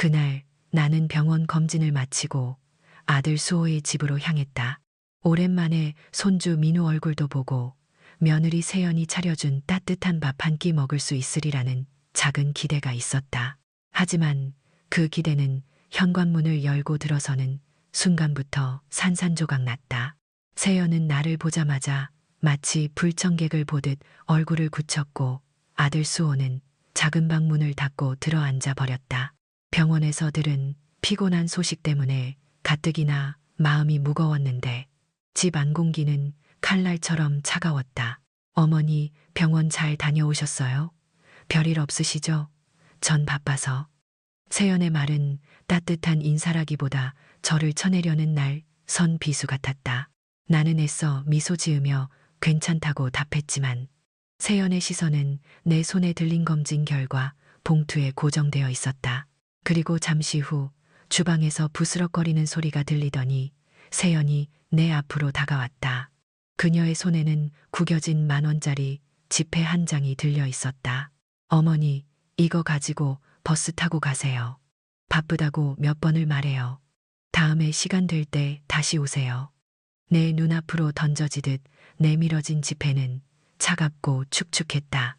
그날 나는 병원 검진을 마치고 아들 수호의 집으로 향했다. 오랜만에 손주 민우 얼굴도 보고 며느리 세연이 차려준 따뜻한 밥 한 끼 먹을 수 있으리라는 작은 기대가 있었다. 하지만 그 기대는 현관문을 열고 들어서는 순간부터 산산조각 났다. 세연은 나를 보자마자 마치 불청객을 보듯 얼굴을 굳혔고 아들 수호는 작은 방 문을 닫고 들어앉아 버렸다. 병원에서 들은 피곤한 소식 때문에 가뜩이나 마음이 무거웠는데 집 안 공기는 칼날처럼 차가웠다. 어머니 병원 잘 다녀오셨어요? 별일 없으시죠? 전 바빠서. 세연의 말은 따뜻한 인사라기보다 저를 쳐내려는 날 선 비수 같았다. 나는 애써 미소 지으며 괜찮다고 답했지만 세연의 시선은 내 손에 들린 검진 결과 봉투에 고정되어 있었다. 그리고 잠시 후 주방에서 부스럭거리는 소리가 들리더니 세연이 내 앞으로 다가왔다. 그녀의 손에는 구겨진 10,000원짜리 지폐 한 장이 들려 있었다. 어머니, 이거 가지고 버스 타고 가세요. 바쁘다고 몇 번을 말해요. 다음에 시간 될 때 다시 오세요. 내 눈앞으로 던져지듯 내밀어진 지폐는 차갑고 축축했다.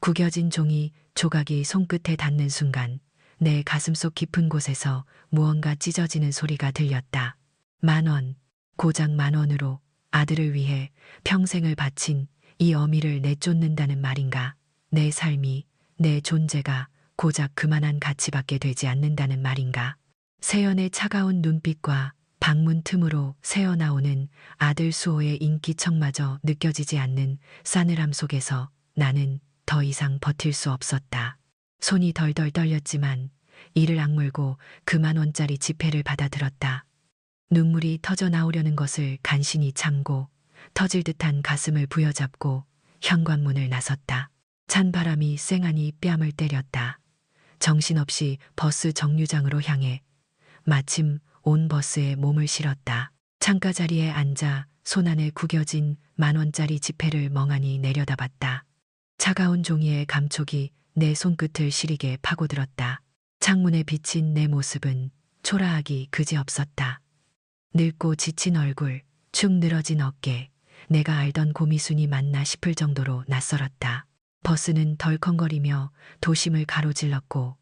구겨진 종이 조각이 손끝에 닿는 순간 내 가슴속 깊은 곳에서 무언가 찢어지는 소리가 들렸다. 10,000원, 고작 10,000원으로 아들을 위해 평생을 바친 이 어미를 내쫓는다는 말인가? 내 삶이, 내 존재가 고작 그만한 가치밖에 되지 않는다는 말인가? 세연의 차가운 눈빛과 방문 틈으로 새어나오는 아들 수호의 인기척마저 느껴지지 않는 싸늘함 속에서 나는 더 이상 버틸 수 없었다. 손이 덜덜 떨렸지만 이를 악물고 그 10,000원짜리 지폐를 받아들었다. 눈물이 터져 나오려는 것을 간신히 참고 터질 듯한 가슴을 부여잡고 현관문을 나섰다. 찬 바람이 쌩하니 뺨을 때렸다. 정신없이 버스 정류장으로 향해 마침 온 버스에 몸을 실었다. 창가 자리에 앉아 손안에 구겨진 10,000원짜리 지폐를 멍하니 내려다봤다. 차가운 종이의 감촉이 내 손끝을 시리게 파고들었다. 창문에 비친 내 모습은 초라하기 그지없었다. 늙고 지친 얼굴, 축 늘어진 어깨, 내가 알던 고미순이 맞나 싶을 정도로 낯설었다. 버스는 덜컹거리며 도심을 가로질렀고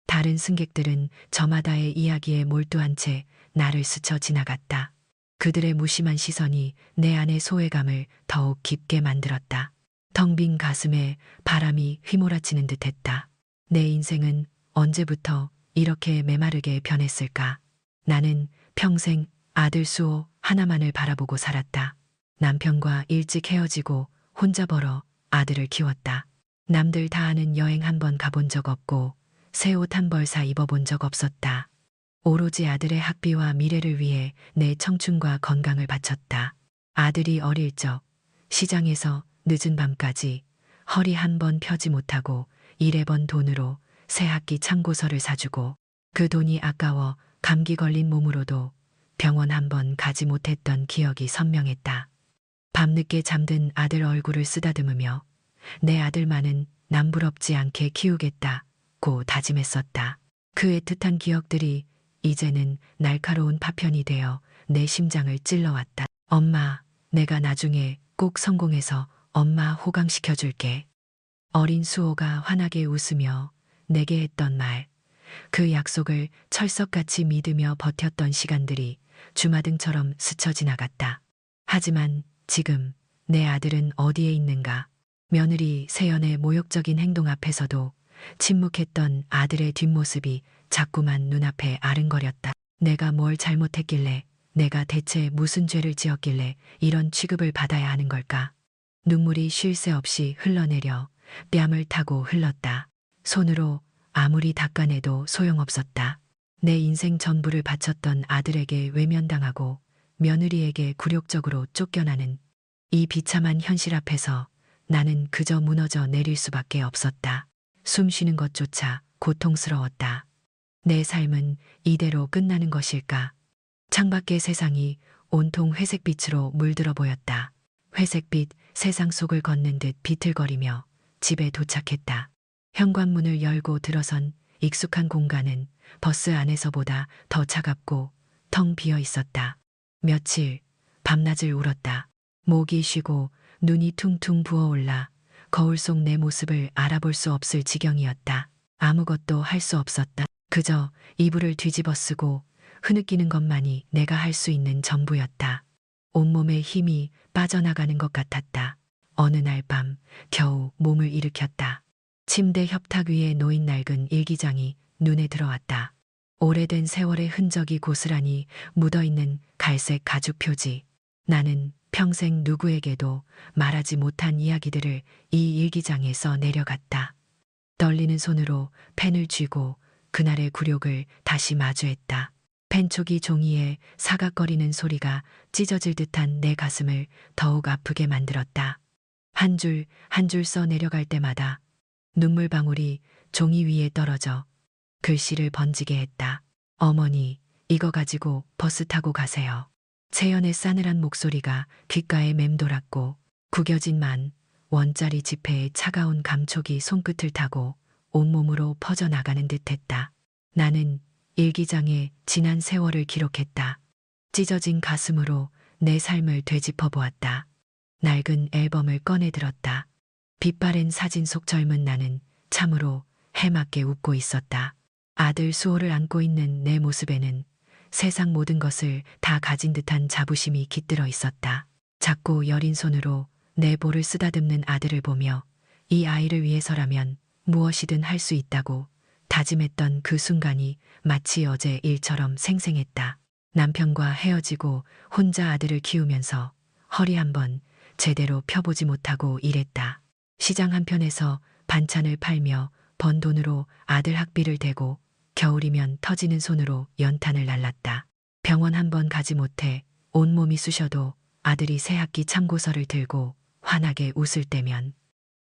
다른 승객들은 저마다의 이야기에 몰두한 채 나를 스쳐 지나갔다. 그들의 무심한 시선이 내 안의 소외감을 더욱 깊게 만들었다. 텅 빈 가슴에 바람이 휘몰아치는 듯했다. 내 인생은 언제부터 이렇게 메마르게 변했을까? 나는 평생 아들 수호 하나만을 바라보고 살았다. 남편과 일찍 헤어지고 혼자 벌어 아들을 키웠다. 남들 다 아는 여행 한 번 가본 적 없고 새 옷 한 벌 사 입어본 적 없었다. 오로지 아들의 학비와 미래를 위해 내 청춘과 건강을 바쳤다. 아들이 어릴 적 시장에서 늦은 밤까지 허리 한 번 펴지 못하고 일해번 돈으로 새 학기 참고서를 사주고 그 돈이 아까워 감기 걸린 몸으로도 병원 한 번 가지 못했던 기억이 선명했다. 밤늦게 잠든 아들 얼굴을 쓰다듬으며 내 아들만은 남부럽지 않게 키우겠다고 다짐했었다. 그 애틋한 기억들이 이제는 날카로운 파편이 되어 내 심장을 찔러왔다. 엄마, 내가 나중에 꼭 성공해서 엄마 호강시켜줄게. 어린 수호가 환하게 웃으며 내게 했던 말, 그 약속을 철석같이 믿으며 버텼던 시간들이 주마등처럼 스쳐 지나갔다. 하지만 지금 내 아들은 어디에 있는가? 며느리 세연의 모욕적인 행동 앞에서도 침묵했던 아들의 뒷모습이 자꾸만 눈앞에 아른거렸다. 내가 뭘 잘못했길래, 내가 대체 무슨 죄를 지었길래 이런 취급을 받아야 하는 걸까? 눈물이 쉴 새 없이 흘러내려 뺨을 타고 흘렀다. 손으로 아무리 닦아내도 소용없었다. 내 인생 전부를 바쳤던 아들에게 외면당하고 며느리에게 굴욕적으로 쫓겨나는 이 비참한 현실 앞에서 나는 그저 무너져 내릴 수밖에 없었다. 숨 쉬는 것조차 고통스러웠다. 내 삶은 이대로 끝나는 것일까? 창밖의 세상이 온통 회색빛으로 물들어 보였다. 회색빛 세상 속을 걷는 듯 비틀거리며 집에 도착했다. 현관문을 열고 들어선 익숙한 공간은 버스 안에서보다 더 차갑고 텅 비어 있었다. 며칠 밤낮을 울었다. 목이 쉬고 눈이 퉁퉁 부어올라 거울 속 내 모습을 알아볼 수 없을 지경이었다. 아무것도 할 수 없었다. 그저 이불을 뒤집어 쓰고 흐느끼는 것만이 내가 할 수 있는 전부였다. 온몸에 힘이 빠져나가는 것 같았다. 어느 날 밤 겨우 몸을 일으켰다. 침대 협탁 위에 놓인 낡은 일기장이 눈에 들어왔다. 오래된 세월의 흔적이 고스란히 묻어있는 갈색 가죽 표지. 나는 평생 누구에게도 말하지 못한 이야기들을 이 일기장에 써 내려갔다. 떨리는 손으로 펜을 쥐고 그날의 굴욕을 다시 마주했다. 펜촉이 종이에 사각거리는 소리가 찢어질 듯한 내 가슴을 더욱 아프게 만들었다. 한 줄 한 줄 써 내려갈 때마다 눈물방울이 종이 위에 떨어져 글씨를 번지게 했다. 어머니, 이거 가지고 버스 타고 가세요. 채연의 싸늘한 목소리가 귓가에 맴돌았고 구겨진 만 원짜리 지폐의 차가운 감촉이 손끝을 타고 온몸으로 퍼져나가는 듯했다. 나는 일기장에 지난 세월을 기록했다. 찢어진 가슴으로 내 삶을 되짚어 보았다. 낡은 앨범을 꺼내 들었다. 빛바랜 사진 속 젊은 나는 참으로 해맑게 웃고 있었다. 아들 수호를 안고 있는 내 모습에는 세상 모든 것을 다 가진 듯한 자부심이 깃들어 있었다. 작고 여린 손으로 내 볼을 쓰다듬는 아들을 보며 이 아이를 위해서라면 무엇이든 할 수 있다고 다짐했던 그 순간이 마치 어제 일처럼 생생했다. 남편과 헤어지고 혼자 아들을 키우면서 허리 한번 제대로 펴보지 못하고 일했다. 시장 한편에서 반찬을 팔며 번 돈으로 아들 학비를 대고 겨울이면 터지는 손으로 연탄을 날랐다. 병원 한 번 가지 못해 온몸이 쑤셔도 아들이 새학기 참고서를 들고 환하게 웃을 때면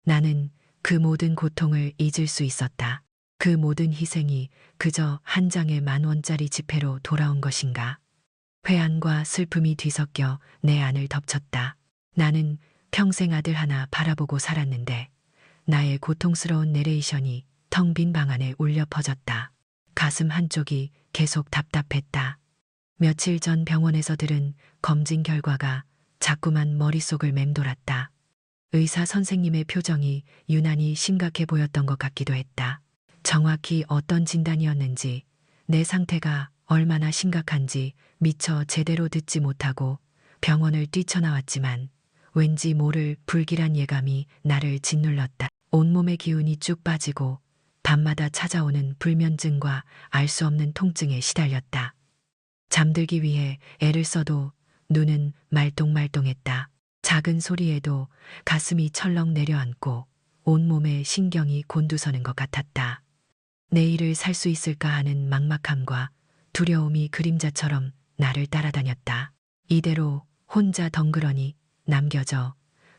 나는 그 모든 고통을 잊을 수 있었다. 그 모든 희생이 그저 한 장의 10,000원짜리 지폐로 돌아온 것인가. 회한과 슬픔이 뒤섞여 내 안을 덮쳤다. 나는 평생 아들 하나 바라보고 살았는데 나의 고통스러운 내레이션이 텅 빈 방 안에 울려 퍼졌다. 가슴 한쪽이 계속 답답했다. 며칠 전 병원에서 들은 검진 결과가 자꾸만 머릿속을 맴돌았다. 의사 선생님의 표정이 유난히 심각해 보였던 것 같기도 했다. 정확히 어떤 진단이었는지, 내 상태가 얼마나 심각한지 미처 제대로 듣지 못하고 병원을 뛰쳐나왔지만 왠지 모를 불길한 예감이 나를 짓눌렀다. 온몸의 기운이 쭉 빠지고 밤마다 찾아오는 불면증과 알 수 없는 통증에 시달렸다. 잠들기 위해 애를 써도 눈은 말똥말똥했다. 작은 소리에도 가슴이 철렁 내려앉고 온몸에 신경이 곤두서는 것 같았다. 내일을 살 수 있을까 하는 막막함과 두려움이 그림자처럼 나를 따라다녔다. 이대로 혼자 덩그러니 남겨져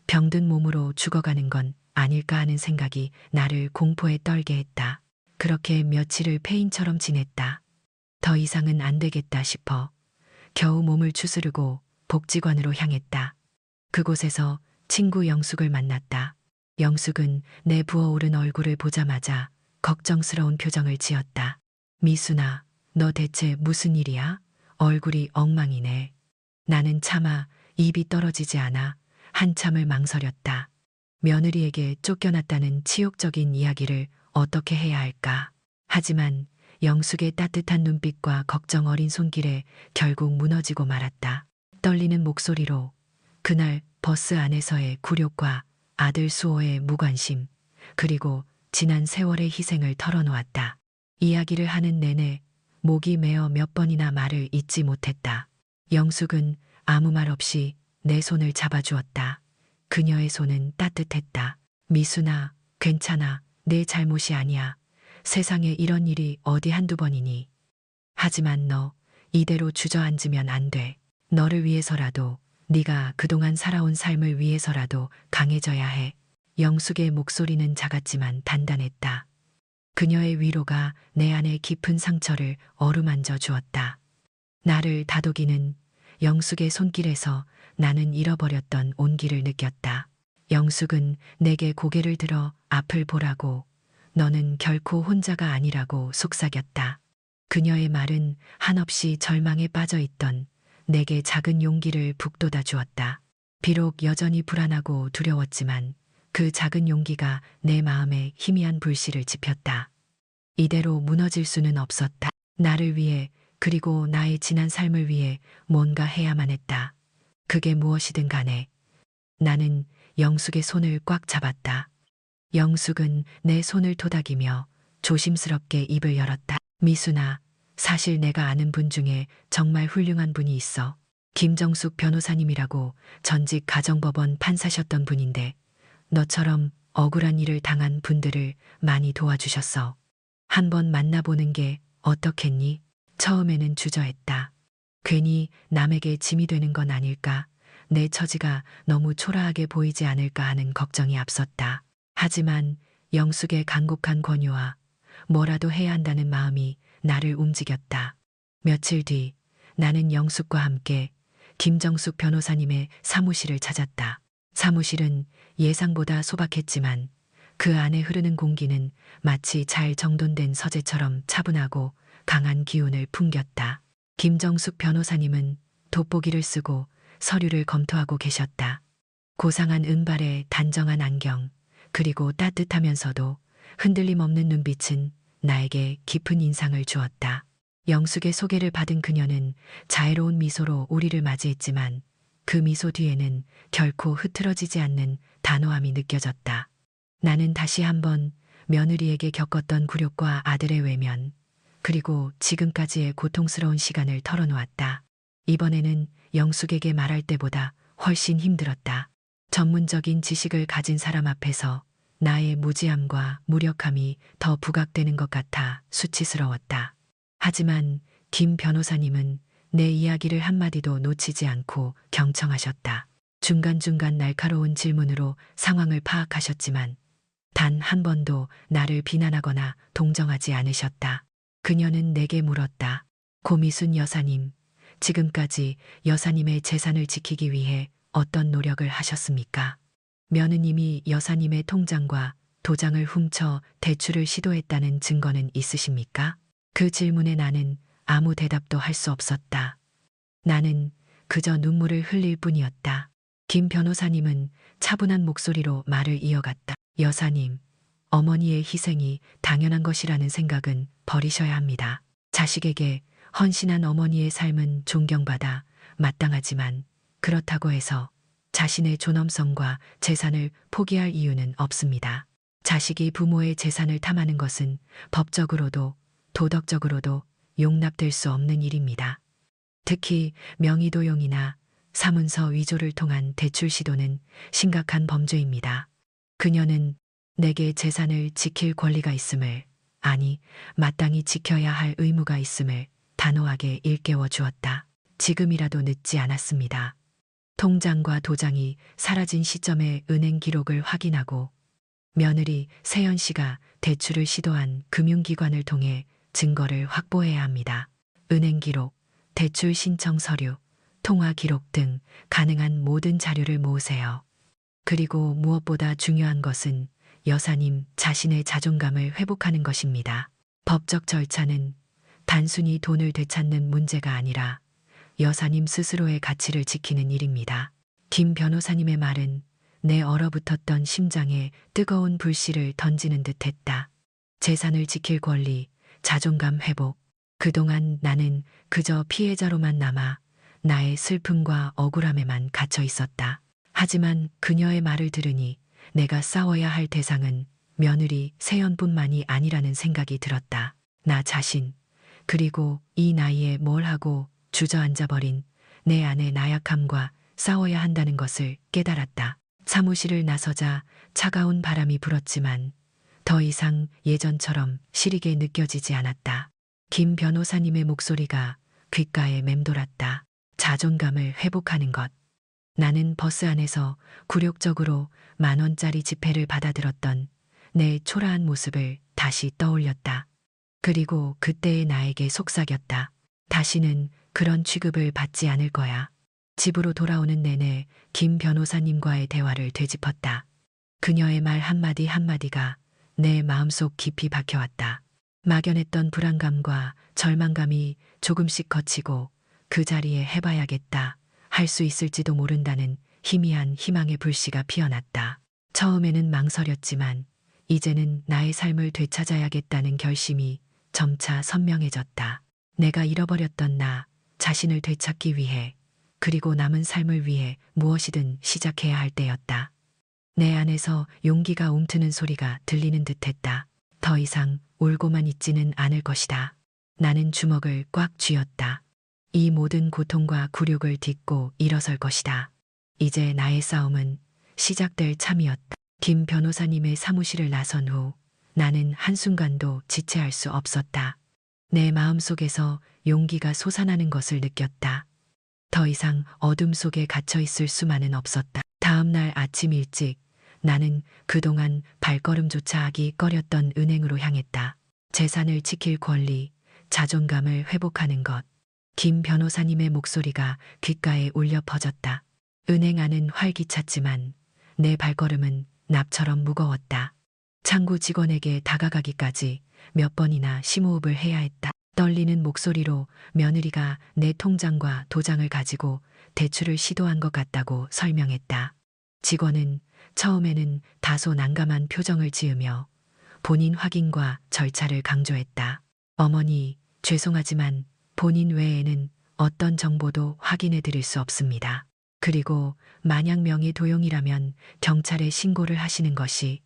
병든 몸으로 죽어가는 건 아닐까 하는 생각이 나를 공포에 떨게 했다. 그렇게 며칠을 폐인처럼 지냈다. 더 이상은 안 되겠다 싶어 겨우 몸을 추스르고 복지관으로 향했다. 그곳에서 친구 영숙을 만났다. 영숙은 내 부어오른 얼굴을 보자마자 걱정스러운 표정을 지었다. 미순아, 너 대체 무슨 일이야? 얼굴이 엉망이네. 나는 차마 입이 떨어지지 않아 한참을 망설였다. 며느리에게 쫓겨났다는 치욕적인 이야기를 어떻게 해야 할까? 하지만 영숙의 따뜻한 눈빛과 걱정 어린 손길에 결국 무너지고 말았다. 떨리는 목소리로 그날 버스 안에서의 굴욕과 아들 수호의 무관심, 그리고 지난 세월의 희생을 털어놓았다. 이야기를 하는 내내 목이 메어 몇 번이나 말을 잇지 못했다. 영숙은 아무 말 없이 내 손을 잡아주었다. 그녀의 손은 따뜻했다. 미순아, 괜찮아. 내 잘못이 아니야. 세상에 이런 일이 어디 한두 번이니. 하지만 너 이대로 주저앉으면 안 돼. 너를 위해서라도, 네가 그동안 살아온 삶을 위해서라도 강해져야 해. 영숙의 목소리는 작았지만 단단했다. 그녀의 위로가 내 안의 깊은 상처를 어루만져 주었다. 나를 다독이는 영숙의 손길에서 나는 잃어버렸던 온기를 느꼈다. 영숙은 내게 고개를 들어 앞을 보라고 너는 결코 혼자가 아니라고 속삭였다. 그녀의 말은 한없이 절망에 빠져 있던 내게 작은 용기를 북돋아 주었다. 비록 여전히 불안하고 두려웠지만 그 작은 용기가 내 마음에 희미한 불씨를 지폈다. 이대로 무너질 수는 없었다. 나를 위해 그리고 나의 지난 삶을 위해 뭔가 해야만 했다. 그게 무엇이든 간에 나는 영숙의 손을 꽉 잡았다. 영숙은 내 손을 토닥이며 조심스럽게 입을 열었다. 미순아, 사실 내가 아는 분 중에 정말 훌륭한 분이 있어. 김정숙 변호사님이라고 전직 가정법원 판사셨던 분인데 너처럼 억울한 일을 당한 분들을 많이 도와주셨어. 한번 만나보는 게 어떻겠니? 처음에는 주저했다. 괜히 남에게 짐이 되는 건 아닐까? 내 처지가 너무 초라하게 보이지 않을까 하는 걱정이 앞섰다. 하지만 영숙의 간곡한 권유와 뭐라도 해야 한다는 마음이 나를 움직였다. 며칠 뒤 나는 영숙과 함께 김정숙 변호사님의 사무실을 찾았다. 사무실은 예상보다 소박했지만 그 안에 흐르는 공기는 마치 잘 정돈된 서재처럼 차분하고 강한 기운을 풍겼다. 김정숙 변호사님은 돋보기를 쓰고 서류를 검토하고 계셨다. 고상한 은발에 단정한 안경, 그리고 따뜻하면서도 흔들림 없는 눈빛은 나에게 깊은 인상을 주었다. 영숙의 소개를 받은 그녀는 자애로운 미소로 우리를 맞이했지만 그 미소 뒤에는 결코 흐트러지지 않는 단호함이 느껴졌다. 나는 다시 한번 며느리에게 겪었던 굴욕과 아들의 외면, 그리고 지금까지의 고통스러운 시간을 털어놓았다. 이번에는 영숙에게 말할 때보다 훨씬 힘들었다. 전문적인 지식을 가진 사람 앞에서 나의 무지함과 무력함이 더 부각되는 것 같아 수치스러웠다. 하지만 김 변호사님은 내 이야기를 한마디도 놓치지 않고 경청하셨다. 중간중간 날카로운 질문으로 상황을 파악하셨지만 단 한 번도 나를 비난하거나 동정하지 않으셨다. 그녀는 내게 물었다. 고미순 여사님, 지금까지 여사님의 재산을 지키기 위해 어떤 노력을 하셨습니까? 며느님이 여사님의 통장과 도장을 훔쳐 대출을 시도했다는 증거는 있으십니까? 그 질문에 나는 아무 대답도 할 수 없었다. 나는 그저 눈물을 흘릴 뿐이었다. 김 변호사님은 차분한 목소리로 말을 이어갔다. 여사님, 어머니의 희생이 당연한 것이라는 생각은 버리셔야 합니다. 자식에게 헌신한 어머니의 삶은 존경받아 마땅하지만 그렇다고 해서 자신의 존엄성과 재산을 포기할 이유는 없습니다. 자식이 부모의 재산을 탐하는 것은 법적으로도 도덕적으로도 용납될 수 없는 일입니다. 특히 명의도용이나 사문서 위조를 통한 대출 시도는 심각한 범죄입니다. 그녀는 내게 재산을 지킬 권리가 있음을, 아니 마땅히 지켜야 할 의무가 있음을 단호하게 일깨워 주었다. 지금이라도 늦지 않았습니다. 통장과 도장이 사라진 시점의 은행 기록을 확인하고 며느리 세연 씨가 대출을 시도한 금융기관을 통해 증거를 확보해야 합니다. 은행 기록, 대출 신청 서류, 통화 기록 등 가능한 모든 자료를 모으세요. 그리고 무엇보다 중요한 것은 여사님 자신의 자존감을 회복하는 것입니다. 법적 절차는 단순히 돈을 되찾는 문제가 아니라 여사님 스스로의 가치를 지키는 일입니다. 김 변호사님의 말은 내 얼어붙었던 심장에 뜨거운 불씨를 던지는 듯 했다. 재산을 지킬 권리, 자존감 회복. 그동안 나는 그저 피해자로만 남아 나의 슬픔과 억울함에만 갇혀 있었다. 하지만 그녀의 말을 들으니 내가 싸워야 할 대상은 며느리 세연뿐만이 아니라는 생각이 들었다. 나 자신, 그리고 이 나이에 뭘 하고 주저앉아버린 내 안의 나약함과 싸워야 한다는 것을 깨달았다. 사무실을 나서자 차가운 바람이 불었지만 더 이상 예전처럼 시리게 느껴지지 않았다. 김 변호사님의 목소리가 귓가에 맴돌았다. 자존감을 회복하는 것. 나는 버스 안에서 굴욕적으로 10,000원짜리 지폐를 받아들었던 내 초라한 모습을 다시 떠올렸다. 그리고 그때의 나에게 속삭였다. 다시는 그런 취급을 받지 않을 거야. 집으로 돌아오는 내내 김 변호사님과의 대화를 되짚었다. 그녀의 말 한마디 한마디가 내 마음속 깊이 박혀왔다. 막연했던 불안감과 절망감이 조금씩 걷히고 그 자리에 해봐야겠다, 할 수 있을지도 모른다는 희미한 희망의 불씨가 피어났다. 처음에는 망설였지만 이제는 나의 삶을 되찾아야겠다는 결심이 점차 선명해졌다. 내가 잃어버렸던 나 자신을 되찾기 위해, 그리고 남은 삶을 위해 무엇이든 시작해야 할 때였다. 내 안에서 용기가 움트는 소리가 들리는 듯했다. 더 이상 울고만 있지는 않을 것이다. 나는 주먹을 꽉 쥐었다. 이 모든 고통과 굴욕을 딛고 일어설 것이다. 이제 나의 싸움은 시작될 참이었다. 김 변호사님의 사무실을 나선 후 나는 한순간도 지체할 수 없었다. 내 마음속에서 용기가 솟아나는 것을 느꼈다. 더 이상 어둠 속에 갇혀 있을 수만은 없었다. 다음 날 아침 일찍 나는 그동안 발걸음조차 하기 꺼렸던 은행으로 향했다. 재산을 지킬 권리, 자존감을 회복하는 것. 김 변호사님의 목소리가 귓가에 울려 퍼졌다. 은행 안은 활기찼지만 내 발걸음은 납처럼 무거웠다. 창구 직원에게 다가가기까지 몇 번이나 심호흡을 해야 했다. 떨리는 목소리로 며느리가 내 통장과 도장을 가지고 대출을 시도한 것 같다고 설명했다. 직원은 처음에는 다소 난감한 표정을 지으며 본인 확인과 절차를 강조했다. 어머니, 죄송하지만 본인 외에는 어떤 정보도 확인해 드릴 수 없습니다. 그리고 만약 명의 도용이라면 경찰에 신고를 하시는 것이.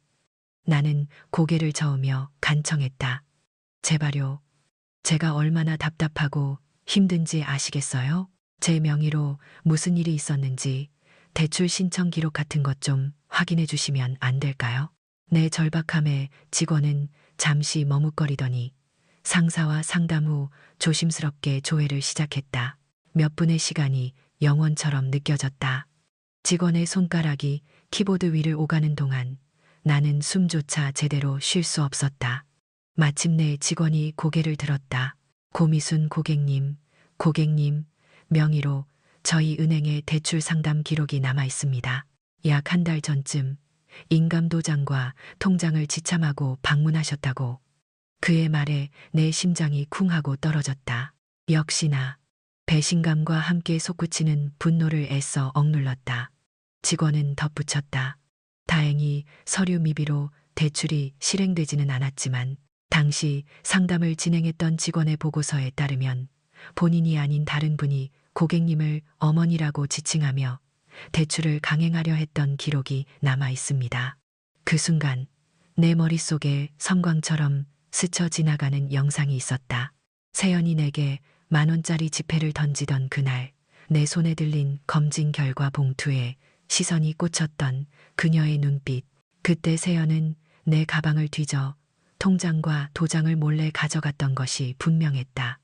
나는 고개를 저으며 간청했다. 제발요. 제가 얼마나 답답하고 힘든지 아시겠어요? 제 명의로 무슨 일이 있었는지 대출 신청 기록 같은 것 좀 확인해 주시면 안 될까요? 내 절박함에 직원은 잠시 머뭇거리더니 상사와 상담 후 조심스럽게 조회를 시작했다. 몇 분의 시간이 영원처럼 느껴졌다. 직원의 손가락이 키보드 위를 오가는 동안 나는 숨조차 제대로 쉴 수 없었다. 마침내 직원이 고개를 들었다. 고미순 고객님, 명의로 저희 은행에 대출 상담 기록이 남아 있습니다. 약 한 달 전쯤 인감도장과 통장을 지참하고 방문하셨다고. 그의 말에 내 심장이 쿵 하고 떨어졌다. 역시나 배신감과 함께 솟구치는 분노를 애써 억눌렀다. 직원은 덧붙였다. 다행히 서류 미비로 대출이 실행되지는 않았지만 당시 상담을 진행했던 직원의 보고서에 따르면 본인이 아닌 다른 분이 고객님을 어머니라고 지칭하며 대출을 강행하려 했던 기록이 남아 있습니다. 그 순간 내 머릿속에 섬광처럼 스쳐 지나가는 영상이 있었다. 세연이 내게 10,000원짜리 지폐를 던지던 그날, 내 손에 들린 검진 결과 봉투에 시선이 꽂혔던 그녀의 눈빛. 그때 세연은 내 가방을 뒤져 통장과 도장을 몰래 가져갔던 것이 분명했다.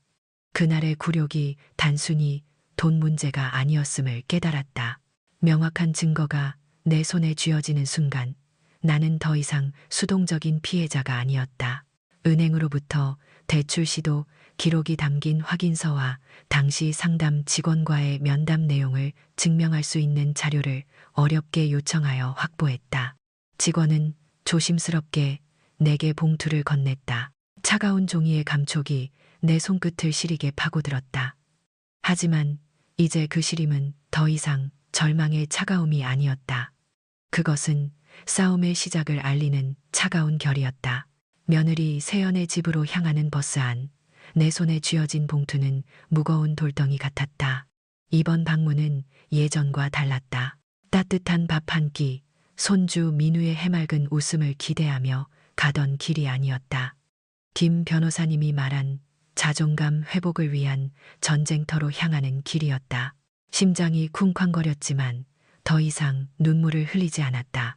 그날의 굴욕이 단순히 돈 문제가 아니었음을 깨달았다. 명확한 증거가 내 손에 쥐어지는 순간 나는 더 이상 수동적인 피해자가 아니었다. 은행으로부터 대출 시도 기록이 담긴 확인서와 당시 상담 직원과의 면담 내용을 증명할 수 있는 자료를 어렵게 요청하여 확보했다. 직원은 조심스럽게 내게 봉투를 건넸다. 차가운 종이의 감촉이 내 손끝을 시리게 파고들었다. 하지만 이제 그 시림은 더 이상 절망의 차가움이 아니었다. 그것은 싸움의 시작을 알리는 차가운 결이었다. 며느리 세연의 집으로 향하는 버스 안, 내 손에 쥐어진 봉투는 무거운 돌덩이 같았다. 이번 방문은 예전과 달랐다. 따뜻한 밥 한 끼, 손주 민우의 해맑은 웃음을 기대하며 가던 길이 아니었다. 김 변호사님이 말한 자존감 회복을 위한 전쟁터로 향하는 길이었다. 심장이 쿵쾅거렸지만 더 이상 눈물을 흘리지 않았다.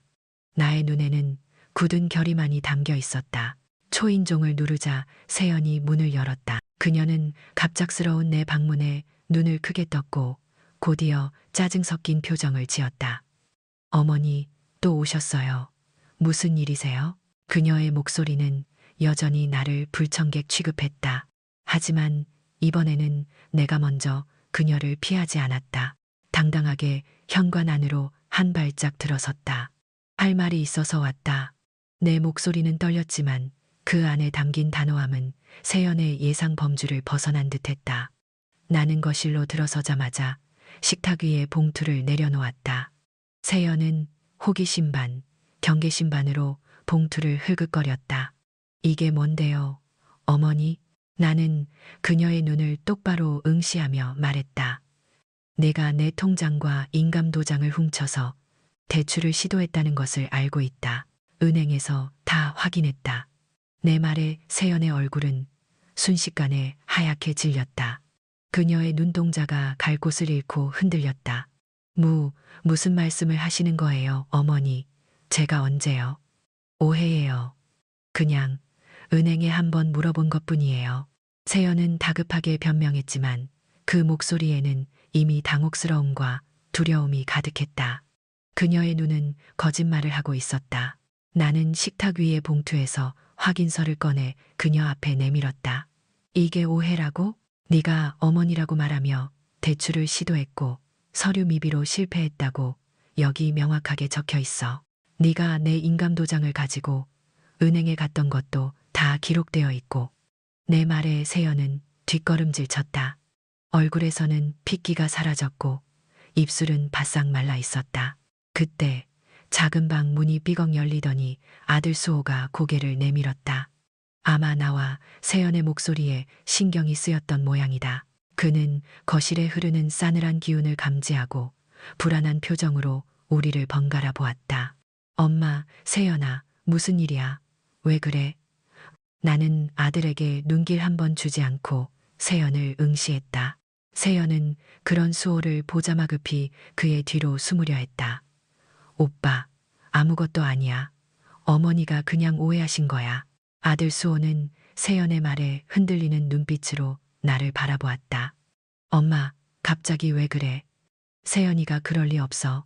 나의 눈에는 굳은 결의만이 담겨 있었다. 초인종을 누르자 세연이 문을 열었다. 그녀는 갑작스러운 내 방문에 눈을 크게 떴고 곧이어 짜증 섞인 표정을 지었다. 어머니, 또 오셨어요. 무슨 일이세요? 그녀의 목소리는 여전히 나를 불청객 취급했다. 하지만 이번에는 내가 먼저 그녀를 피하지 않았다. 당당하게 현관 안으로 한 발짝 들어섰다. 할 말이 있어서 왔다. 내 목소리는 떨렸지만 그 안에 담긴 단호함은 세연의 예상 범주를 벗어난 듯했다. 나는 거실로 들어서자마자 식탁 위에 봉투를 내려놓았다. 세연은 호기심 반, 경계심 반으로 봉투를 흘긋거렸다. 이게 뭔데요, 어머니? 나는 그녀의 눈을 똑바로 응시하며 말했다. 내가 내 통장과 인감 도장을 훔쳐서 대출을 시도했다는 것을 알고 있다. 은행에서 다 확인했다. 내 말에 세연의 얼굴은 순식간에 하얗게 질렸다. 그녀의 눈동자가 갈 곳을 잃고 흔들렸다. 무슨 말씀을 하시는 거예요, 어머니? 제가 언제요? 오해예요. 그냥 은행에 한번 물어본 것뿐이에요. 세연은 다급하게 변명했지만 그 목소리에는 이미 당혹스러움과 두려움이 가득했다. 그녀의 눈은 거짓말을 하고 있었다. 나는 식탁 위의 봉투에서 확인서를 꺼내 그녀 앞에 내밀었다. 이게 오해라고? 네가 어머니라고 말하며 대출을 시도했고 서류 미비로 실패했다고 여기 명확하게 적혀 있어. 네가 내 인감 도장을 가지고 은행에 갔던 것도 다 기록되어 있고. 내 말에 세연은 뒷걸음질 쳤다. 얼굴에서는 핏기가 사라졌고 입술은 바싹 말라 있었다. 그때 작은 방 문이 삐걱 열리더니 아들 수호가 고개를 내밀었다. 아마 나와 세연의 목소리에 신경이 쓰였던 모양이다. 그는 거실에 흐르는 싸늘한 기운을 감지하고 불안한 표정으로 우리를 번갈아 보았다. 엄마, 세연아, 무슨 일이야? 왜 그래? 나는 아들에게 눈길 한 번 주지 않고 세연을 응시했다. 세연은 그런 수호를 보자마급히 그의 뒤로 숨으려 했다. 오빠, 아무것도 아니야. 어머니가 그냥 오해하신 거야. 아들 수호는 세연의 말에 흔들리는 눈빛으로 나를 바라보았다. 엄마, 갑자기 왜 그래? 세연이가 그럴 리 없어.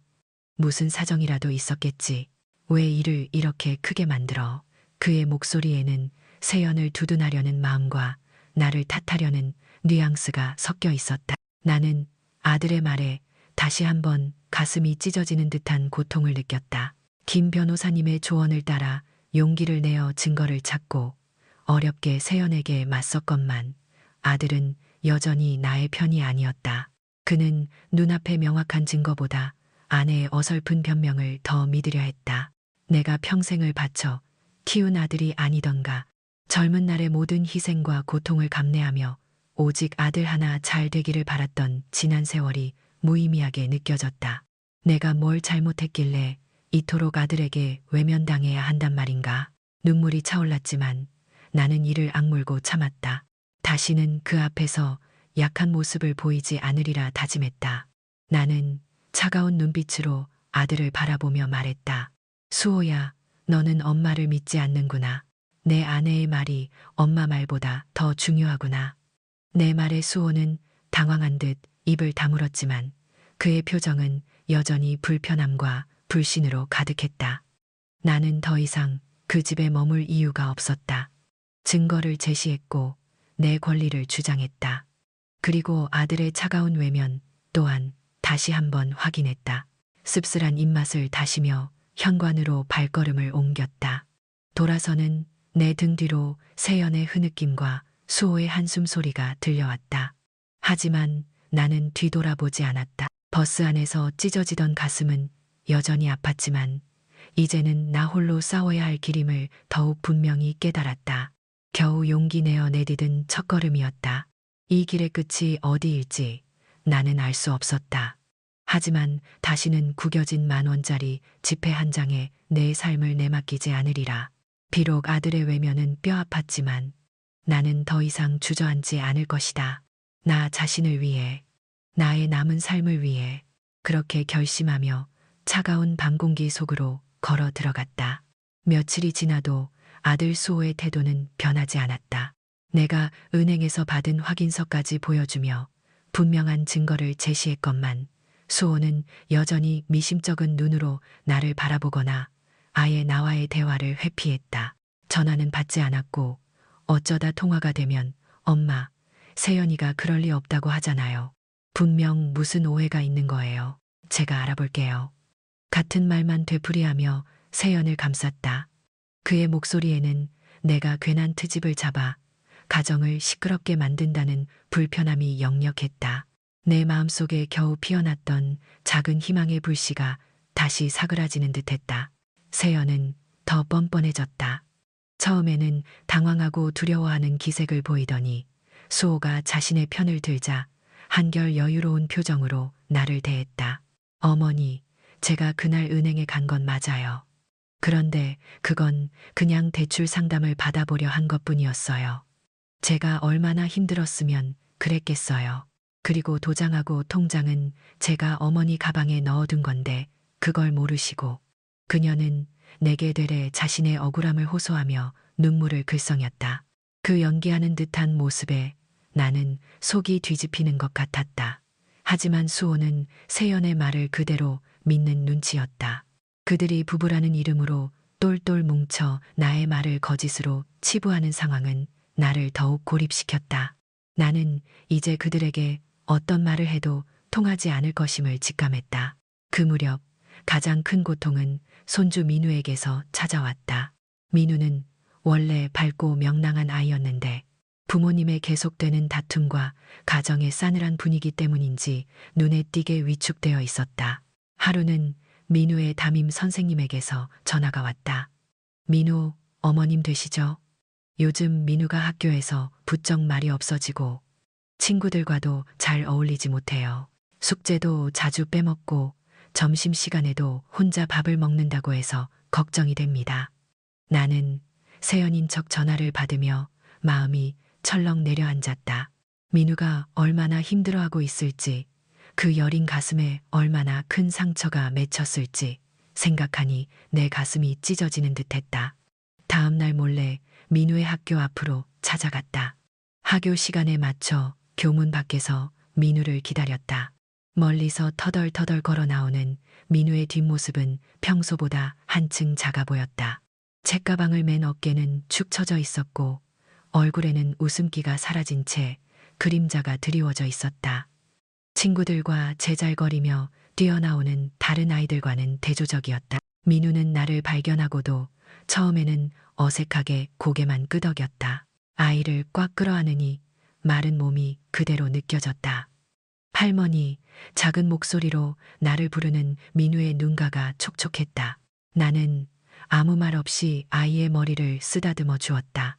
무슨 사정이라도 있었겠지. 왜 일을 이렇게 크게 만들어? 그의 목소리에는 세연을 두둔하려는 마음과 나를 탓하려는 뉘앙스가 섞여 있었다. 나는 아들의 말에 다시 한번 가슴이 찢어지는 듯한 고통을 느꼈다. 김 변호사님의 조언을 따라 용기를 내어 증거를 찾고 어렵게 세연에게 맞섰건만 아들은 여전히 나의 편이 아니었다. 그는 눈앞의 명확한 증거보다 아내의 어설픈 변명을 더 믿으려 했다. 내가 평생을 바쳐 키운 아들이 아니던가. 젊은 날의 모든 희생과 고통을 감내하며 오직 아들 하나 잘 되기를 바랐던 지난 세월이 무의미하게 느껴졌다. 내가 뭘 잘못했길래 이토록 아들에게 외면당해야 한단 말인가. 눈물이 차올랐지만 나는 이를 악물고 참았다. 다시는 그 앞에서 약한 모습을 보이지 않으리라 다짐했다. 나는 차가운 눈빛으로 아들을 바라보며 말했다. 수호야, 너는 엄마를 믿지 않는구나. 내 아내의 말이 엄마 말보다 더 중요하구나. 내 말에 수호는 당황한 듯 입을 다물었지만 그의 표정은 여전히 불편함과 불신으로 가득했다. 나는 더 이상 그 집에 머물 이유가 없었다. 증거를 제시했고 내 권리를 주장했다. 그리고 아들의 차가운 외면 또한 다시 한번 확인했다. 씁쓸한 입맛을 다시며 현관으로 발걸음을 옮겼다. 돌아서는 내 등 뒤로 세연의 흐느낌과 수호의 한숨 소리가 들려왔다. 하지만 나는 뒤돌아보지 않았다. 버스 안에서 찢어지던 가슴은 여전히 아팠지만 이제는 나 홀로 싸워야 할 길임을 더욱 분명히 깨달았다. 겨우 용기 내어 내디딘 첫걸음이었다. 이 길의 끝이 어디일지 나는 알 수 없었다. 하지만 다시는 구겨진 10,000원짜리 지폐 한 장에 내 삶을 내맡기지 않으리라. 비록 아들의 외면은 뼈 아팠지만 나는 더 이상 주저앉지 않을 것이다. 나 자신을 위해, 나의 남은 삶을 위해 그렇게 결심하며 차가운 밤 공기 속으로 걸어 들어갔다. 며칠이 지나도 아들 수호의 태도는 변하지 않았다. 내가 은행에서 받은 확인서까지 보여주며 분명한 증거를 제시했건만 수호는 여전히 미심쩍은 눈으로 나를 바라보거나 아예 나와의 대화를 회피했다. 전화는 받지 않았고 어쩌다 통화가 되면 엄마, 세연이가 그럴 리 없다고 하잖아요. 분명 무슨 오해가 있는 거예요. 제가 알아볼게요. 같은 말만 되풀이하며 세연을 감쌌다. 그의 목소리에는 내가 괜한 트집을 잡아 가정을 시끄럽게 만든다는 불편함이 역력했다. 내 마음속에 겨우 피어났던 작은 희망의 불씨가 다시 사그라지는 듯했다. 세연은 더 뻔뻔해졌다. 처음에는 당황하고 두려워하는 기색을 보이더니 수호가 자신의 편을 들자 한결 여유로운 표정으로 나를 대했다. 어머니, 제가 그날 은행에 간 건 맞아요. 그런데 그건 그냥 대출 상담을 받아보려 한 것뿐이었어요. 제가 얼마나 힘들었으면 그랬겠어요. 그리고 도장하고 통장은 제가 어머니 가방에 넣어둔 건데 그걸 모르시고. 그녀는 내게 되레 자신의 억울함을 호소하며 눈물을 글썽였다. 그 연기하는 듯한 모습에 나는 속이 뒤집히는 것 같았다. 하지만 수호는 세연의 말을 그대로 믿는 눈치였다. 그들이 부부라는 이름으로 똘똘 뭉쳐 나의 말을 거짓으로 치부하는 상황은 나를 더욱 고립시켰다. 나는 이제 그들에게 어떤 말을 해도 통하지 않을 것임을 직감했다. 그 무렵 가장 큰 고통은 손주 민우에게서 찾아왔다. 민우는 원래 밝고 명랑한 아이였는데 부모님의 계속되는 다툼과 가정의 싸늘한 분위기 때문인지 눈에 띄게 위축되어 있었다. 하루는 민우의 담임 선생님에게서 전화가 왔다. 민우, 어머님 되시죠? 요즘 민우가 학교에서 부쩍 말이 없어지고 친구들과도 잘 어울리지 못해요. 숙제도 자주 빼먹고 점심시간에도 혼자 밥을 먹는다고 해서 걱정이 됩니다. 나는 세연인 척 전화를 받으며 마음이 철렁 내려앉았다. 민우가 얼마나 힘들어하고 있을지, 그 여린 가슴에 얼마나 큰 상처가 맺혔을지 생각하니 내 가슴이 찢어지는 듯했다. 다음 날 몰래 민우의 학교 앞으로 찾아갔다. 학교 시간에 맞춰 교문 밖에서 민우를 기다렸다. 멀리서 터덜터덜 걸어 나오는 민우의 뒷모습은 평소보다 한층 작아 보였다. 책가방을 맨 어깨는 축 처져 있었고 얼굴에는 웃음기가 사라진 채 그림자가 드리워져 있었다. 친구들과 제잘거리며 뛰어나오는 다른 아이들과는 대조적이었다. 민우는 나를 발견하고도 처음에는 어색하게 고개만 끄덕였다. 아이를 꽉 끌어안으니 마른 몸이 그대로 느껴졌다. 할머니, 작은 목소리로 나를 부르는 민우의 눈가가 촉촉했다. 나는 아무 말 없이 아이의 머리를 쓰다듬어 주었다.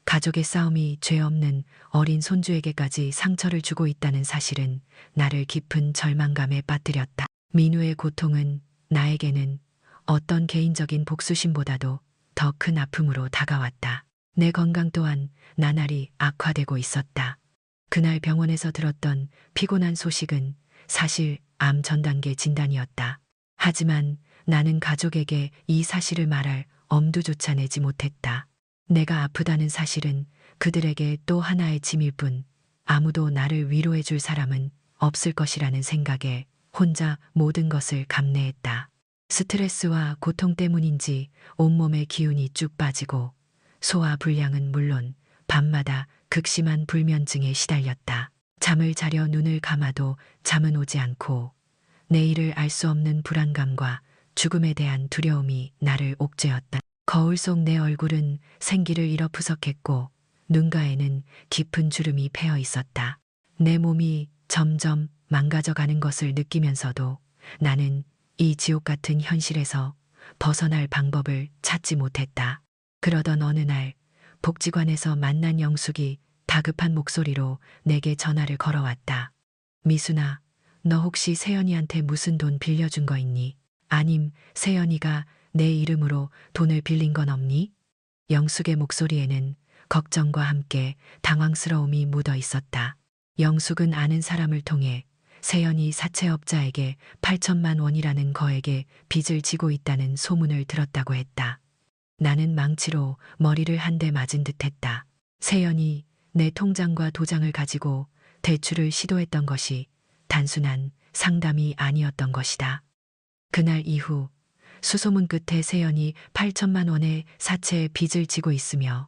가족의 싸움이 죄 없는 어린 손주에게까지 상처를 주고 있다는 사실은 나를 깊은 절망감에 빠뜨렸다. 민우의 고통은 나에게는 어떤 개인적인 복수심보다도 더 큰 아픔으로 다가왔다. 내 건강 또한 나날이 악화되고 있었다. 그날 병원에서 들었던 피곤한 소식은 사실 암 전단계 진단이었다. 하지만 나는 가족에게 이 사실을 말할 엄두조차 내지 못했다. 내가 아프다는 사실은 그들에게 또 하나의 짐일 뿐 아무도 나를 위로해 줄 사람은 없을 것이라는 생각에 혼자 모든 것을 감내했다. 스트레스와 고통 때문인지 온몸의 기운이 쭉 빠지고 소화 불량은 물론 밤마다 극심한 불면증에 시달렸다. 잠을 자려 눈을 감아도 잠은 오지 않고 내일을 알 수 없는 불안감과 죽음에 대한 두려움이 나를 옥죄었다. 거울 속 내 얼굴은 생기를 잃어 푸석했고 눈가에는 깊은 주름이 패어 있었다. 내 몸이 점점 망가져가는 것을 느끼면서도 나는 이 지옥 같은 현실에서 벗어날 방법을 찾지 못했다. 그러던 어느 날 복지관에서 만난 영숙이 다급한 목소리로 내게 전화를 걸어왔다. 미순아, 너 혹시 세연이한테 무슨 돈 빌려준 거 있니? 아님 세연이가 내 이름으로 돈을 빌린 건 없니? 영숙의 목소리에는 걱정과 함께 당황스러움이 묻어 있었다. 영숙은 아는 사람을 통해 세연이 사채업자에게 8천만 원이라는 거액의 빚을 지고 있다는 소문을 들었다고 했다. 나는 망치로 머리를 한 대 맞은 듯했다. 세연이 내 통장과 도장을 가지고 대출을 시도했던 것이 단순한 상담이 아니었던 것이다. 그날 이후 수소문 끝에 세연이 8천만 원의 사채의 빚을 지고 있으며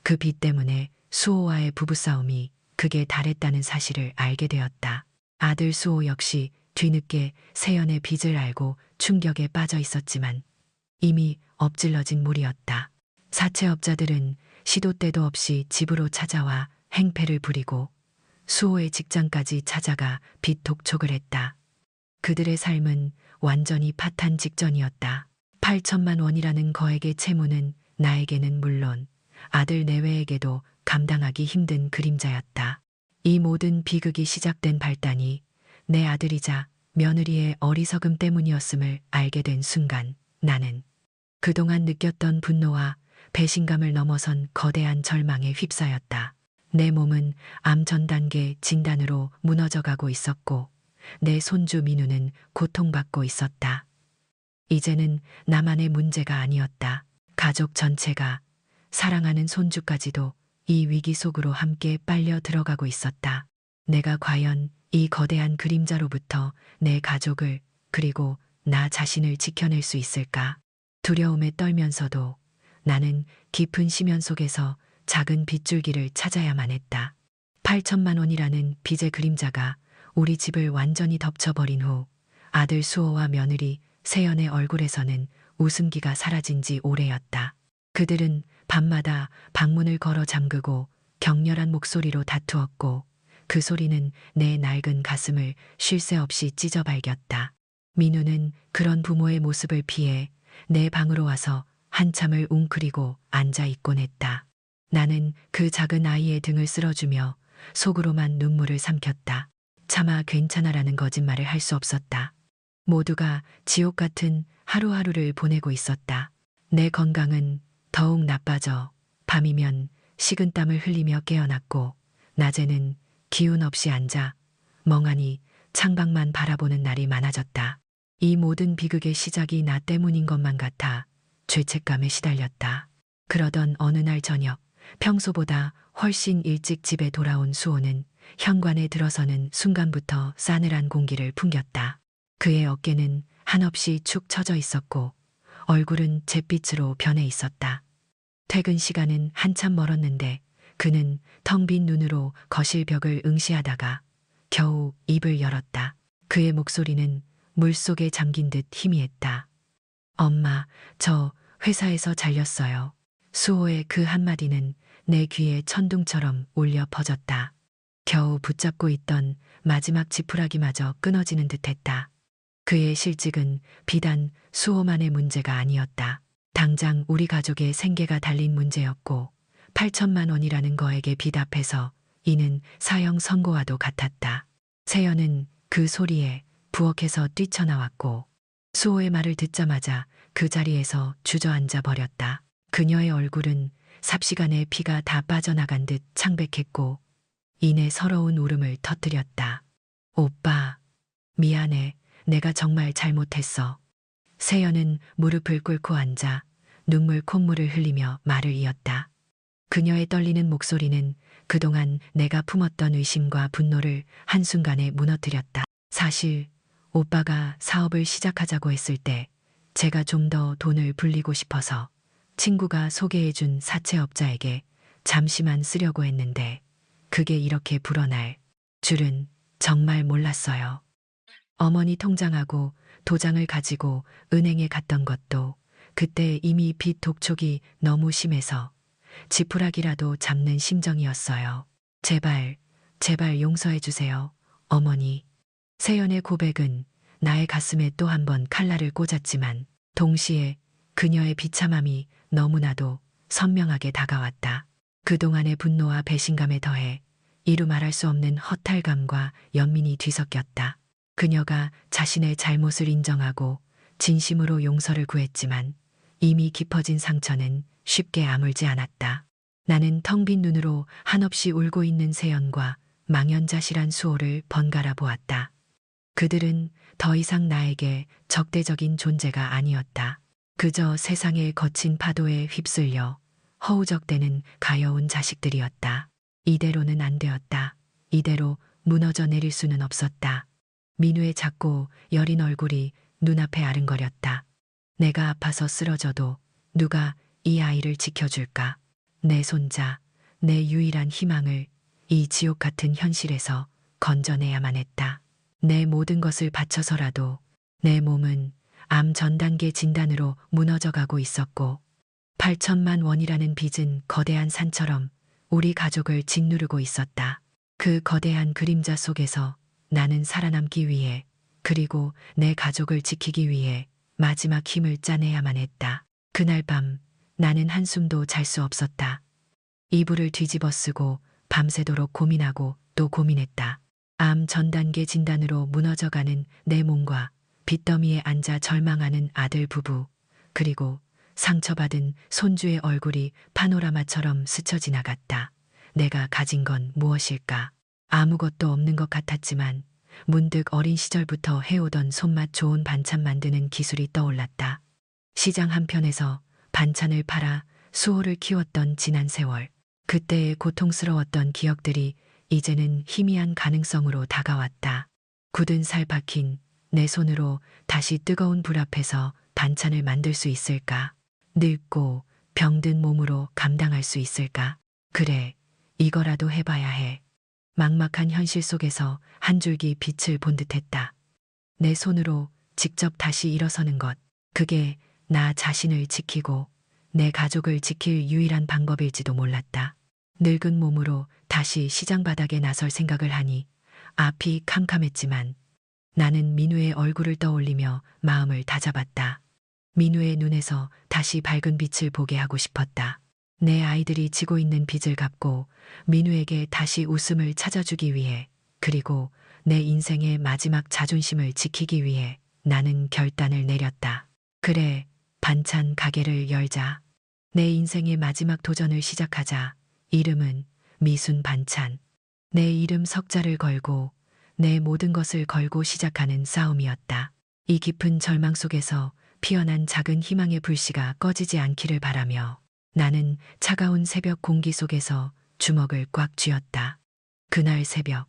그 빚 때문에 수호와의 부부싸움이 극에 달했다는 사실을 알게 되었다. 아들 수호 역시 뒤늦게 세연의 빚을 알고 충격에 빠져 있었지만 이미 엎질러진 물이었다. 사채업자들은 시도 때도 없이 집으로 찾아와 행패를 부리고 수호의 직장까지 찾아가 빚 독촉을 했다. 그들의 삶은 완전히 파탄 직전이었다. 8천만 원이라는 거액의 채무는 나에게는 물론 아들 내외에게도 감당하기 힘든 그림자였다. 이 모든 비극이 시작된 발단이 내 아들이자 며느리의 어리석음 때문이었음을 알게 된 순간 나는 그동안 느꼈던 분노와 배신감을 넘어선 거대한 절망에 휩싸였다. 내 몸은 암 전 단계 진단으로 무너져가고 있었고 내 손주 민우는 고통받고 있었다. 이제는 나만의 문제가 아니었다. 가족 전체가, 사랑하는 손주까지도 이 위기 속으로 함께 빨려 들어가고 있었다. 내가 과연 이 거대한 그림자로부터 내 가족을 그리고 나 자신을 지켜낼 수 있을까? 두려움에 떨면서도 나는 깊은 심연 속에서 작은 빗줄기를 찾아야만 했다. 8천만 원이라는 빚의 그림자가 우리 집을 완전히 덮쳐버린 후 아들 수호와 며느리 세연의 얼굴에서는 웃음기가 사라진 지 오래였다. 그들은 밤마다 방문을 걸어 잠그고 격렬한 목소리로 다투었고 그 소리는 내 낡은 가슴을 쉴 새 없이 찢어 발겼다. 민우는 그런 부모의 모습을 피해 내 방으로 와서 한참을 웅크리고 앉아 있곤 했다. 나는 그 작은 아이의 등을 쓸어주며 속으로만 눈물을 삼켰다. 차마 괜찮아라는 거짓말을 할 수 없었다. 모두가 지옥 같은 하루하루를 보내고 있었다. 내 건강은 더욱 나빠져 밤이면 식은땀을 흘리며 깨어났고 낮에는 기운 없이 앉아 멍하니 창밖만 바라보는 날이 많아졌다. 이 모든 비극의 시작이 나 때문인 것만 같아 죄책감에 시달렸다. 그러던 어느 날 저녁 평소보다 훨씬 일찍 집에 돌아온 수호는 현관에 들어서는 순간부터 싸늘한 공기를 풍겼다. 그의 어깨는 한없이 축 처져 있었고 얼굴은 잿빛으로 변해 있었다. 퇴근 시간은 한참 멀었는데 그는 텅 빈 눈으로 거실 벽을 응시하다가 겨우 입을 열었다. 그의 목소리는 물속에 잠긴 듯 희미했다. 엄마, 저 회사에서 잘렸어요. 수호의 그 한마디는 내 귀에 천둥처럼 울려 퍼졌다. 겨우 붙잡고 있던 마지막 지푸라기마저 끊어지는 듯했다. 그의 실직은 비단 수호만의 문제가 아니었다. 당장 우리 가족의 생계가 달린 문제였고 8천만 원이라는 거액의 빚 앞에서 이는 사형 선고와도 같았다. 세연은 그 소리에 부엌에서 뛰쳐나왔고 수호의 말을 듣자마자 그 자리에서 주저앉아 버렸다. 그녀의 얼굴은 삽시간에 피가 다 빠져나간 듯 창백했고 이내 서러운 울음을 터뜨렸다. 오빠, 미안해. 내가 정말 잘못했어. 세연은 무릎을 꿇고 앉아 눈물 콧물을 흘리며 말을 이었다. 그녀의 떨리는 목소리는 그동안 내가 품었던 의심과 분노를 한순간에 무너뜨렸다. 사실 오빠가 사업을 시작하자고 했을 때 제가 좀 더 돈을 불리고 싶어서 친구가 소개해준 사채업자에게 잠시만 쓰려고 했는데 그게 이렇게 불어날 줄은 정말 몰랐어요. 어머니 통장하고 도장을 가지고 은행에 갔던 것도 그때 이미 빚 독촉이 너무 심해서 지푸라기라도 잡는 심정이었어요. 제발, 제발 용서해 주세요, 어머니. 세연의 고백은 나의 가슴에 또 한 번 칼날을 꽂았지만 동시에 그녀의 비참함이 너무나도 선명하게 다가왔다. 그동안의 분노와 배신감에 더해 이루 말할 수 없는 허탈감과 연민이 뒤섞였다. 그녀가 자신의 잘못을 인정하고 진심으로 용서를 구했지만 이미 깊어진 상처는 쉽게 아물지 않았다. 나는 텅 빈 눈으로 한없이 울고 있는 세연과 망연자실한 수호를 번갈아 보았다. 그들은 더 이상 나에게 적대적인 존재가 아니었다. 그저 세상의 거친 파도에 휩쓸려 허우적대는 가여운 자식들이었다. 이대로는 안 되었다. 이대로 무너져 내릴 수는 없었다. 민우의 작고 여린 얼굴이 눈앞에 아른거렸다. 내가 아파서 쓰러져도 누가 이 아이를 지켜줄까? 내 손자, 내 유일한 희망을 이 지옥 같은 현실에서 건져내야만 했다. 내 모든 것을 바쳐서라도 내 몸은 암 전 단계 진단으로 무너져가고 있었고 8천만 원이라는 빚은 거대한 산처럼 우리 가족을 짓누르고 있었다. 그 거대한 그림자 속에서 나는 살아남기 위해, 그리고 내 가족을 지키기 위해 마지막 힘을 짜내야만 했다. 그날 밤 나는 한숨도 잘 수 없었다. 이불을 뒤집어 쓰고 밤새도록 고민하고 또 고민했다. 암 전 단계 진단으로 무너져가는 내 몸과 빚더미에 앉아 절망하는 아들 부부, 그리고 상처받은 손주의 얼굴이 파노라마처럼 스쳐 지나갔다. 내가 가진 건 무엇일까? 아무것도 없는 것 같았지만 문득 어린 시절부터 해오던 손맛 좋은 반찬 만드는 기술이 떠올랐다. 시장 한편에서 반찬을 팔아 수호를 키웠던 지난 세월. 그때의 고통스러웠던 기억들이 이제는 희미한 가능성으로 다가왔다. 굳은 살 박힌 내 손으로 다시 뜨거운 불 앞에서 반찬을 만들 수 있을까? 늙고 병든 몸으로 감당할 수 있을까? 그래, 이거라도 해봐야 해. 막막한 현실 속에서 한 줄기 빛을 본 듯했다. 내 손으로 직접 다시 일어서는 것, 그게 나 자신을 지키고 내 가족을 지킬 유일한 방법일지도 몰랐다. 늙은 몸으로 다시 시장 바닥에 나설 생각을 하니 앞이 캄캄했지만 나는 민우의 얼굴을 떠올리며 마음을 다잡았다. 민우의 눈에서 다시 밝은 빛을 보게 하고 싶었다. 내 아이들이 지고 있는 빚을 갚고 민우에게 다시 웃음을 찾아주기 위해, 그리고 내 인생의 마지막 자존심을 지키기 위해 나는 결단을 내렸다. 그래, 반찬 가게를 열자. 내 인생의 마지막 도전을 시작하자. 이름은 미순 반찬. 내 이름 석자를 걸고 내 모든 것을 걸고 시작하는 싸움이었다. 이 깊은 절망 속에서 피어난 작은 희망의 불씨가 꺼지지 않기를 바라며 나는 차가운 새벽 공기 속에서 주먹을 꽉 쥐었다. 그날 새벽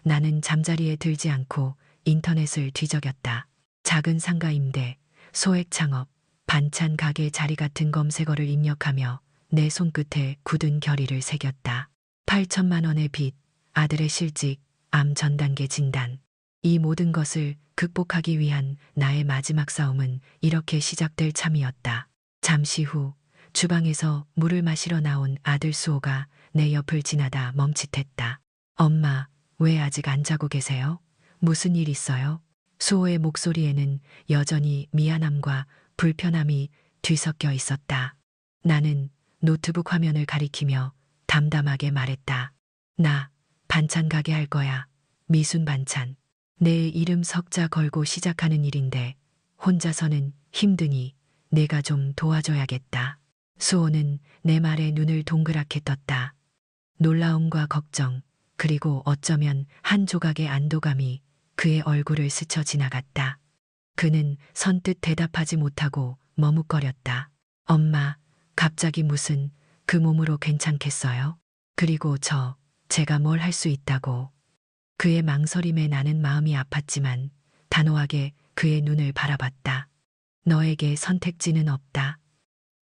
나는 잠자리에 들지 않고 인터넷을 뒤적였다. 작은 상가 임대, 소액 창업, 반찬 가게 자리 같은 검색어를 입력하며 내 손끝에 굳은 결의를 새겼다. 8천만 원의 빚, 아들의 실직, 암 전 단계 진단. 이 모든 것을 극복하기 위한 나의 마지막 싸움은 이렇게 시작될 참이었다. 잠시 후 주방에서 물을 마시러 나온 아들 수호가 내 옆을 지나다 멈칫했다. 엄마, 왜 아직 안 자고 계세요? 무슨 일 있어요? 수호의 목소리에는 여전히 미안함과 불편함이 뒤섞여 있었다. 나는 노트북 화면을 가리키며 담담하게 말했다. 나 반찬 가게 할 거야. 미순 반찬. 내 이름 석자 걸고 시작하는 일인데 혼자서는 힘드니 내가 좀 도와줘야겠다. 수호는 내 말에 눈을 동그랗게 떴다. 놀라움과 걱정, 그리고 어쩌면 한 조각의 안도감이 그의 얼굴을 스쳐 지나갔다. 그는 선뜻 대답하지 못하고 머뭇거렸다. 엄마, 갑자기 무슨 그 몸으로 괜찮겠어요? 그리고 제가 뭘 할 수 있다고. 그의 망설임에 나는 마음이 아팠지만 단호하게 그의 눈을 바라봤다. 너에게 선택지는 없다.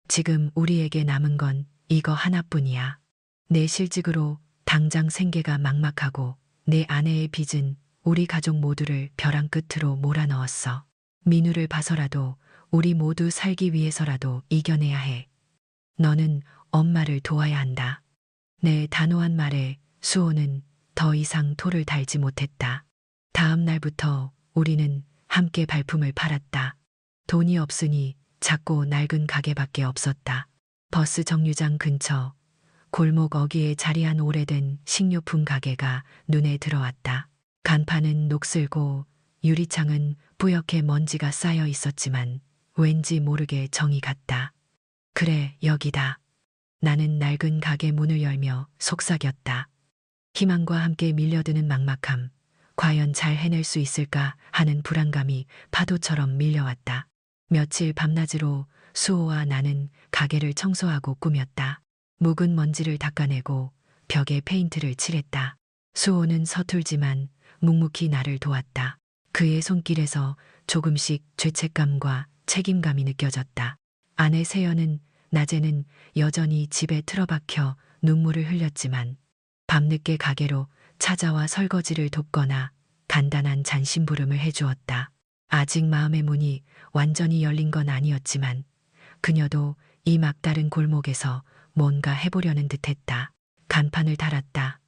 지금 우리에게 남은 건 이거 하나뿐이야. 내 실직으로 당장 생계가 막막하고 내 아내의 빚은 우리 가족 모두를 벼랑 끝으로 몰아넣었어. 민우를 봐서라도 우리 모두 살기 위해서라도 이겨내야 해. 너는 엄마를 도와야 한다. 내 단호한 말에 수호는 더 이상 토를 달지 못했다. 다음 날부터 우리는 함께 발품을 팔았다. 돈이 없으니 작고 낡은 가게밖에 없었다. 버스 정류장 근처 골목 어귀에 자리한 오래된 식료품 가게가 눈에 들어왔다. 간판은 녹슬고 유리창은 뿌옇게 먼지가 쌓여 있었지만 왠지 모르게 정이 갔다. 그래, 여기다. 나는 낡은 가게 문을 열며 속삭였다. 희망과 함께 밀려드는 막막함, 과연 잘 해낼 수 있을까 하는 불안감이 파도처럼 밀려왔다. 며칠 밤낮으로 수호와 나는 가게를 청소하고 꾸몄다. 묵은 먼지를 닦아내고 벽에 페인트를 칠했다. 수호는 서툴지만 묵묵히 나를 도왔다. 그의 손길에서 조금씩 죄책감과 책임감이 느껴졌다. 아내 세연은 낮에는 여전히 집에 틀어박혀 눈물을 흘렸지만 밤늦게 가게로 찾아와 설거지를 돕거나 간단한 잔심부름을 해주었다. 아직 마음의 문이 완전히 열린 건 아니었지만 그녀도 이 막다른 골목에서 뭔가 해보려는 듯했다. 간판을 달았다.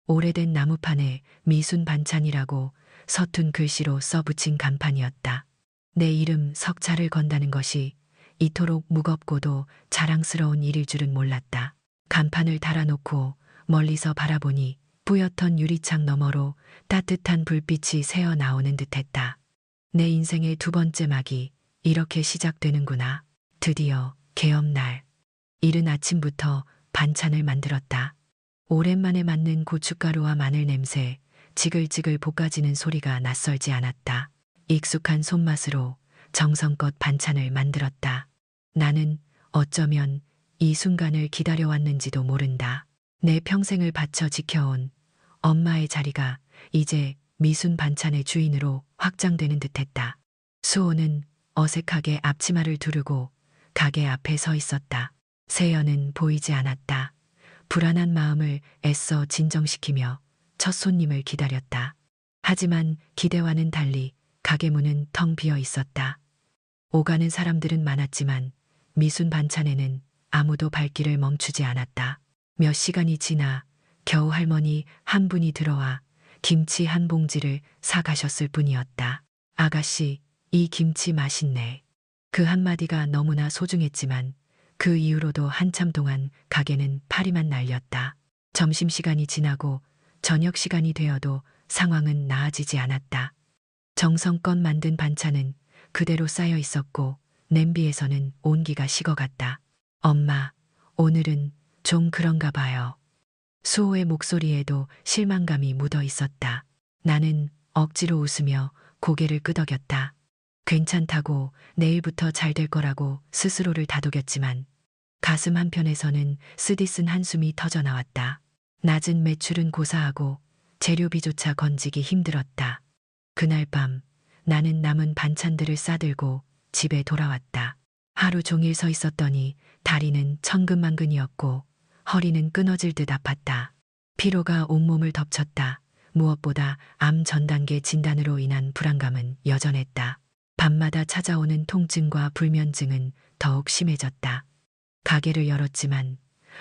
오래된 나무판에 미순 반찬이라고 서툰 글씨로 써붙인 간판이었다. 내 이름 석자를 건다는 것이 이토록 무겁고도 자랑스러운 일일 줄은 몰랐다. 간판을 달아놓고 멀리서 바라보니 뿌옇던 유리창 너머로 따뜻한 불빛이 새어 나오는 듯했다. 내 인생의 두 번째 막이 이렇게 시작되는구나. 드디어 개업날. 이른 아침부터 반찬을 만들었다. 오랜만에 맡는 고춧가루와 마늘 냄새, 지글지글 볶아지는 소리가 낯설지 않았다. 익숙한 손맛으로 정성껏 반찬을 만들었다. 나는 어쩌면 이 순간을 기다려왔는지도 모른다. 내 평생을 바쳐 지켜온 엄마의 자리가 이제 미순 반찬의 주인으로 확장되는 듯했다. 수호는 어색하게 앞치마를 두르고 가게 앞에 서 있었다. 세연은 보이지 않았다. 불안한 마음을 애써 진정시키며 첫 손님을 기다렸다. 하지만 기대와는 달리 가게 문은 텅 비어 있었다. 오가는 사람들은 많았지만 미순 반찬에는 아무도 발길을 멈추지 않았다. 몇 시간이 지나 겨우 할머니 한 분이 들어와 김치 한 봉지를 사가셨을 뿐이었다. 아가씨, 이 김치 맛있네. 그 한마디가 너무나 소중했지만 그 이후로도 한참 동안 가게는 파리만 날렸다. 점심시간이 지나고 저녁 시간이 되어도 상황은 나아지지 않았다. 정성껏 만든 반찬은 그대로 쌓여 있었고 냄비에서는 온기가 식어갔다. 엄마, 오늘은 좀 그런가 봐요. 수호의 목소리에도 실망감이 묻어 있었다. 나는 억지로 웃으며 고개를 끄덕였다. 괜찮다고, 내일부터 잘 될 거라고 스스로를 다독였지만 가슴 한편에서는 쓰디쓴 한숨이 터져 나왔다. 낮은 매출은 고사하고 재료비조차 건지기 힘들었다. 그날 밤 나는 남은 반찬들을 싸들고 집에 돌아왔다. 하루 종일 서 있었더니 다리는 천근만근이었고 허리는 끊어질 듯 아팠다. 피로가 온몸을 덮쳤다. 무엇보다 암 전단계 진단으로 인한 불안감은 여전했다. 밤마다 찾아오는 통증과 불면증은 더욱 심해졌다. 가게를 열었지만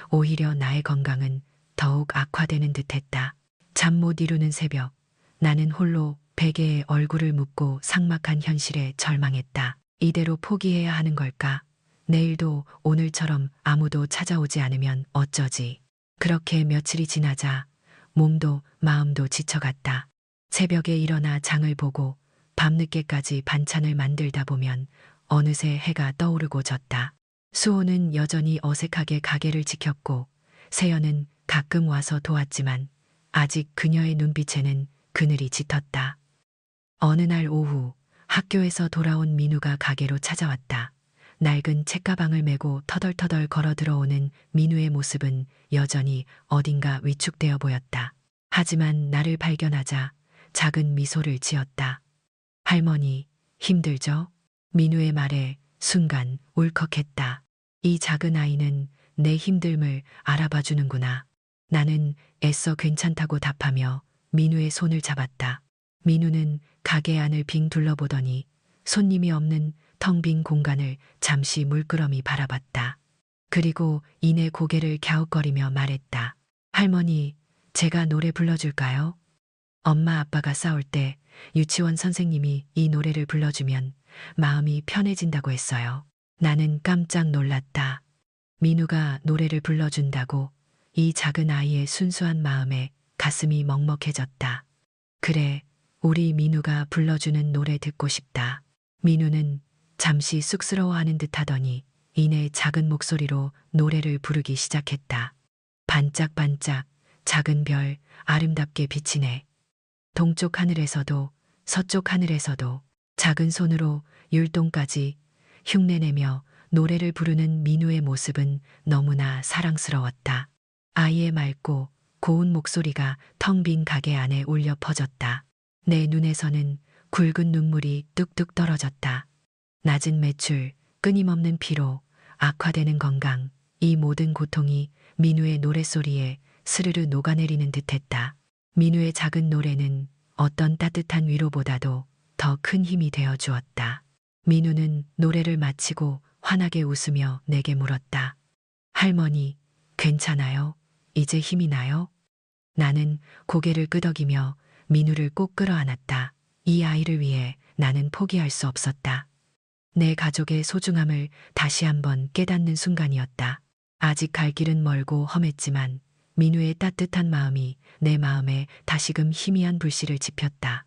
오히려 나의 건강은 더욱 악화되는 듯했다. 잠 못 이루는 새벽, 나는 홀로 베개에 얼굴을 묻고 삭막한 현실에 절망했다. 이대로 포기해야 하는 걸까? 내일도 오늘처럼 아무도 찾아오지 않으면 어쩌지? 그렇게 며칠이 지나자 몸도 마음도 지쳐갔다. 새벽에 일어나 장을 보고 밤늦게까지 반찬을 만들다 보면 어느새 해가 떠오르고 졌다. 수호는 여전히 어색하게 가게를 지켰고 세연은 가끔 와서 도왔지만 아직 그녀의 눈빛에는 그늘이 짙었다. 어느 날 오후 학교에서 돌아온 민우가 가게로 찾아왔다. 낡은 책가방을 메고 터덜터덜 걸어 들어오는 민우의 모습은 여전히 어딘가 위축되어 보였다. 하지만 나를 발견하자 작은 미소를 지었다. 할머니, 힘들죠? 민우의 말에 순간 울컥했다. 이 작은 아이는 내 힘듦을 알아봐 주는구나. 나는 애써 괜찮다고 답하며 민우의 손을 잡았다. 민우는 가게 안을 빙 둘러보더니 손님이 없는 텅 빈 공간을 잠시 물끄러미 바라봤다. 그리고 이내 고개를 갸웃거리며 말했다. 할머니, 제가 노래 불러줄까요? 엄마 아빠가 싸울 때 유치원 선생님이 이 노래를 불러주면 마음이 편해진다고 했어요. 나는 깜짝 놀랐다. 민우가 노래를 불러준다고 이 작은 아이의 순수한 마음에 가슴이 먹먹해졌다. 그래, 우리 민우가 불러주는 노래 듣고 싶다. 민우는 잠시 쑥스러워하는 듯 하더니 이내 작은 목소리로 노래를 부르기 시작했다. 반짝반짝 작은 별 아름답게 비치네. 동쪽 하늘에서도 서쪽 하늘에서도 작은 손으로 율동까지 흉내내며 노래를 부르는 민우의 모습은 너무나 사랑스러웠다. 아이의 맑고 고운 목소리가 텅 빈 가게 안에 울려 퍼졌다. 내 눈에서는 굵은 눈물이 뚝뚝 떨어졌다. 낮은 매출, 끊임없는 피로, 악화되는 건강, 이 모든 고통이 민우의 노랫소리에 스르르 녹아내리는 듯했다. 민우의 작은 노래는 어떤 따뜻한 위로보다도 더 큰 힘이 되어 주었다. 민우는 노래를 마치고 환하게 웃으며 내게 물었다. 할머니, 괜찮아요? 이제 힘이 나요? 나는 고개를 끄덕이며 민우를 꼭 끌어안았다. 이 아이를 위해 나는 포기할 수 없었다. 내 가족의 소중함을 다시 한번 깨닫는 순간이었다. 아직 갈 길은 멀고 험했지만 민우의 따뜻한 마음이 내 마음에 다시금 희미한 불씨를 지폈다.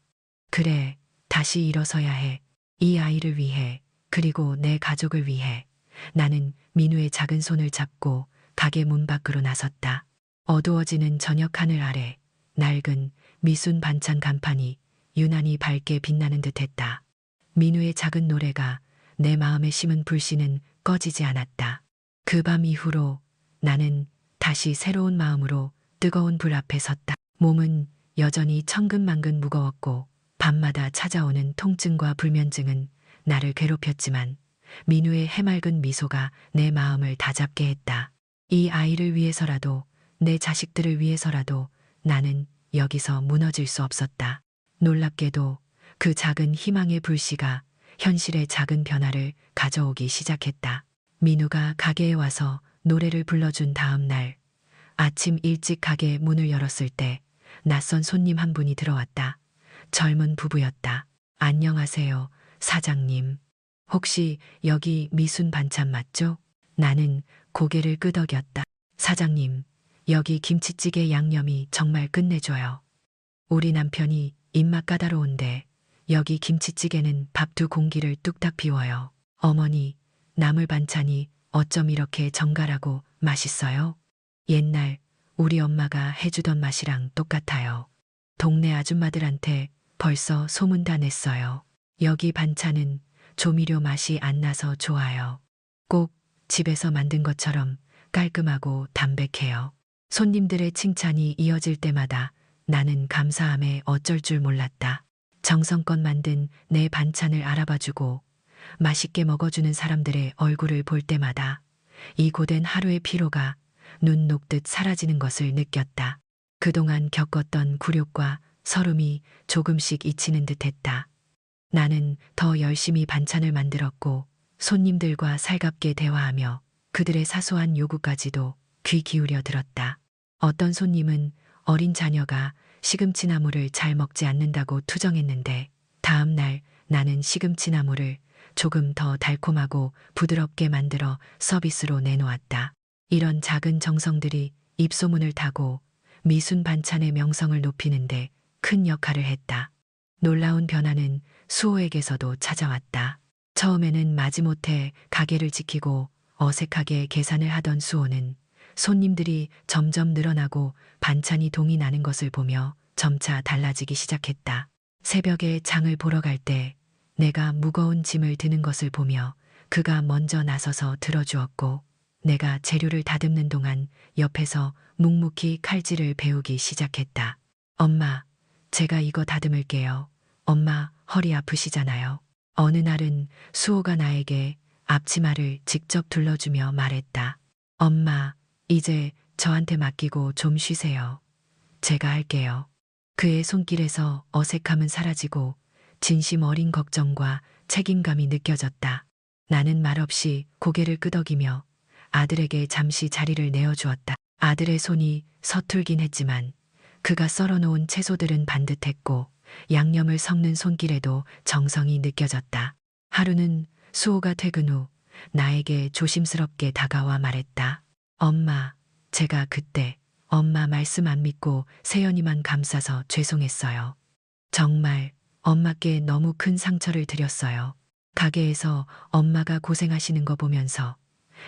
그래, 다시 일어서야 해. 이 아이를 위해, 그리고 내 가족을 위해. 나는 민우의 작은 손을 잡고 가게 문 밖으로 나섰다. 어두워지는 저녁 하늘 아래 낡은 미순 반찬 간판이 유난히 밝게 빛나는 듯했다. 민우의 작은 노래가 내 마음에 심은 불씨는 꺼지지 않았다. 그 밤 이후로 나는 다시 새로운 마음으로 뜨거운 불 앞에 섰다. 몸은 여전히 천근만근 무거웠고 밤마다 찾아오는 통증과 불면증은 나를 괴롭혔지만 민우의 해맑은 미소가 내 마음을 다잡게 했다. 이 아이를 위해서라도, 내 자식들을 위해서라도 나는 여기서 무너질 수 없었다. 놀랍게도 그 작은 희망의 불씨가 현실의 작은 변화를 가져오기 시작했다. 민우가 가게에 와서 노래를 불러준 다음 날 아침 일찍 가게 문을 열었을 때 낯선 손님 한 분이 들어왔다. 젊은 부부였다. 안녕하세요, 사장님. 혹시 여기 미순 반찬 맞죠? 나는 고개를 끄덕였다. 사장님, 여기 김치찌개 양념이 정말 끝내줘요. 우리 남편이 입맛 까다로운데 여기 김치찌개는 밥 두 공기를 뚝딱 비워요. 어머니, 나물 반찬이 어쩜 이렇게 정갈하고 맛있어요? 옛날 우리 엄마가 해주던 맛이랑 똑같아요. 동네 아줌마들한테 벌써 소문 다 냈어요. 여기 반찬은 조미료 맛이 안 나서 좋아요. 꼭 집에서 만든 것처럼 깔끔하고 담백해요. 손님들의 칭찬이 이어질 때마다 나는 감사함에 어쩔 줄 몰랐다. 정성껏 만든 내 반찬을 알아봐주고 맛있게 먹어주는 사람들의 얼굴을 볼 때마다 이 고된 하루의 피로가 눈 녹듯 사라지는 것을 느꼈다. 그동안 겪었던 굴욕과 서름이 조금씩 잊히는 듯했다. 나는 더 열심히 반찬을 만들었고 손님들과 살갑게 대화하며 그들의 사소한 요구까지도 귀 기울여 들었다. 어떤 손님은 어린 자녀가 시금치나물을 잘 먹지 않는다고 투정했는데 다음 날 나는 시금치나물을 조금 더 달콤하고 부드럽게 만들어 서비스로 내놓았다. 이런 작은 정성들이 입소문을 타고 미순 반찬의 명성을 높이는데 큰 역할을 했다. 놀라운 변화는 수호에게서도 찾아왔다. 처음에는 마지못해 가게를 지키고 어색하게 계산을 하던 수호는 손님들이 점점 늘어나고 반찬이 동이 나는 것을 보며 점차 달라지기 시작했다. 새벽에 장을 보러 갈 때 내가 무거운 짐을 드는 것을 보며 그가 먼저 나서서 들어주었고 내가 재료를 다듬는 동안 옆에서 묵묵히 칼질을 배우기 시작했다. 엄마, 제가 이거 다듬을게요. 엄마, 허리 아프시잖아요. 어느 날은 수호가 나에게 앞치마를 직접 둘러주며 말했다. 엄마, 이제 저한테 맡기고 좀 쉬세요. 제가 할게요. 그의 손길에서 어색함은 사라지고 진심 어린 걱정과 책임감이 느껴졌다. 나는 말없이 고개를 끄덕이며 아들에게 잠시 자리를 내어주었다. 아들의 손이 서툴긴 했지만 그가 썰어놓은 채소들은 반듯했고 양념을 섞는 손길에도 정성이 느껴졌다. 하루는 수호가 퇴근 후 나에게 조심스럽게 다가와 말했다. 엄마, 제가 그때 엄마 말씀 안 믿고 세연이만 감싸서 죄송했어요. 정말 엄마께 너무 큰 상처를 드렸어요. 가게에서 엄마가 고생하시는 거 보면서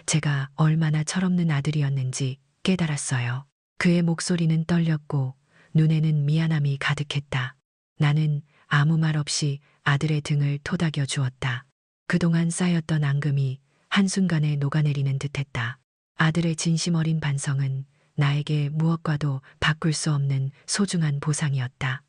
제가 얼마나 철없는 아들이었는지 깨달았어요. 그의 목소리는 떨렸고 눈에는 미안함이 가득했다. 나는 아무 말 없이 아들의 등을 토닥여 주었다. 그동안 쌓였던 앙금이 한순간에 녹아내리는 듯했다. 아들의 진심 어린 반성은 나에게 무엇과도 바꿀 수 없는 소중한 보상이었다.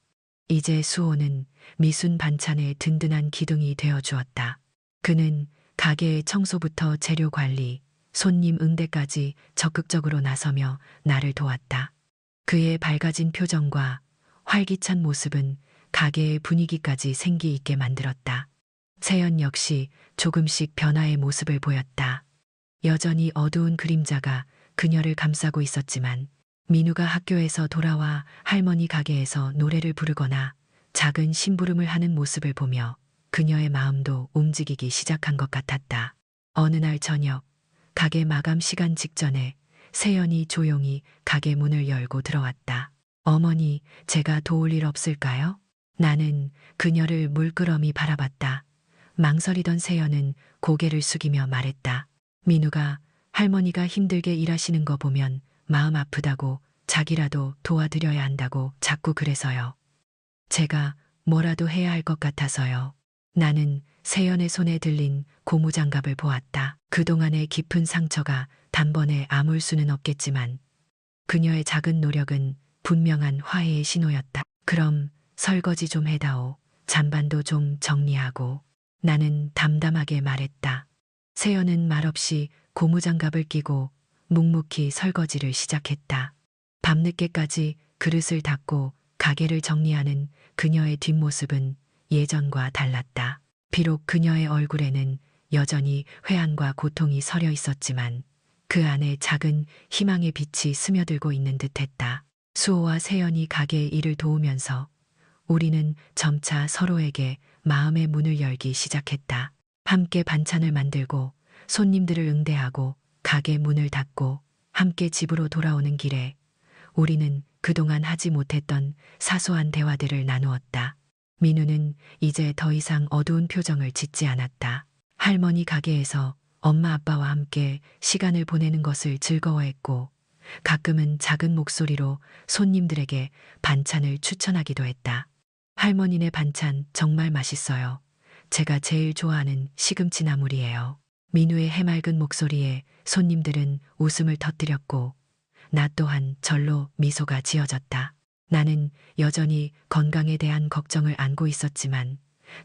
이제 수호는 미순 반찬의 든든한 기둥이 되어 주었다. 그는 가게의 청소부터 재료 관리, 손님 응대까지 적극적으로 나서며 나를 도왔다. 그의 밝아진 표정과 활기찬 모습은 가게의 분위기까지 생기 있게 만들었다. 세연 역시 조금씩 변화의 모습을 보였다. 여전히 어두운 그림자가 그녀를 감싸고 있었지만 민우가 학교에서 돌아와 할머니 가게에서 노래를 부르거나 작은 심부름을 하는 모습을 보며 그녀의 마음도 움직이기 시작한 것 같았다. 어느 날 저녁, 가게 마감 시간 직전에 세연이 조용히 가게 문을 열고 들어왔다. 어머니, 제가 도울 일 없을까요? 나는 그녀를 물끄러미 바라봤다. 망설이던 세연은 고개를 숙이며 말했다. 민우가 할머니가 힘들게 일하시는 거 보면 마음 아프다고 자기라도 도와드려야 한다고 자꾸 그래서요. 제가 뭐라도 해야 할 것 같아서요. 나는 세연의 손에 들린 고무장갑을 보았다. 그동안의 깊은 상처가 단번에 아물 수는 없겠지만 그녀의 작은 노력은 분명한 화해의 신호였다. 그럼 설거지 좀 해다오. 잔반도 좀 정리하고. 나는 담담하게 말했다. 세연은 말없이 고무장갑을 끼고 묵묵히 설거지를 시작했다. 밤늦게까지 그릇을 닦고 가게를 정리하는 그녀의 뒷모습은 예전과 달랐다. 비록 그녀의 얼굴에는 여전히 회한과 고통이 서려 있었지만 그 안에 작은 희망의 빛이 스며들고 있는 듯했다. 수호와 세연이 가게의 일을 도우면서 우리는 점차 서로에게 마음의 문을 열기 시작했다. 함께 반찬을 만들고 손님들을 응대하고 가게 문을 닫고 함께 집으로 돌아오는 길에 우리는 그동안 하지 못했던 사소한 대화들을 나누었다. 민우는 이제 더 이상 어두운 표정을 짓지 않았다. 할머니 가게에서 엄마 아빠와 함께 시간을 보내는 것을 즐거워했고 가끔은 작은 목소리로 손님들에게 반찬을 추천하기도 했다. 할머니네 반찬 정말 맛있어요. 제가 제일 좋아하는 시금치 나물이에요. 민우의 해맑은 목소리에 손님들은 웃음을 터뜨렸고 나 또한 절로 미소가 지어졌다. 나는 여전히 건강에 대한 걱정을 안고 있었지만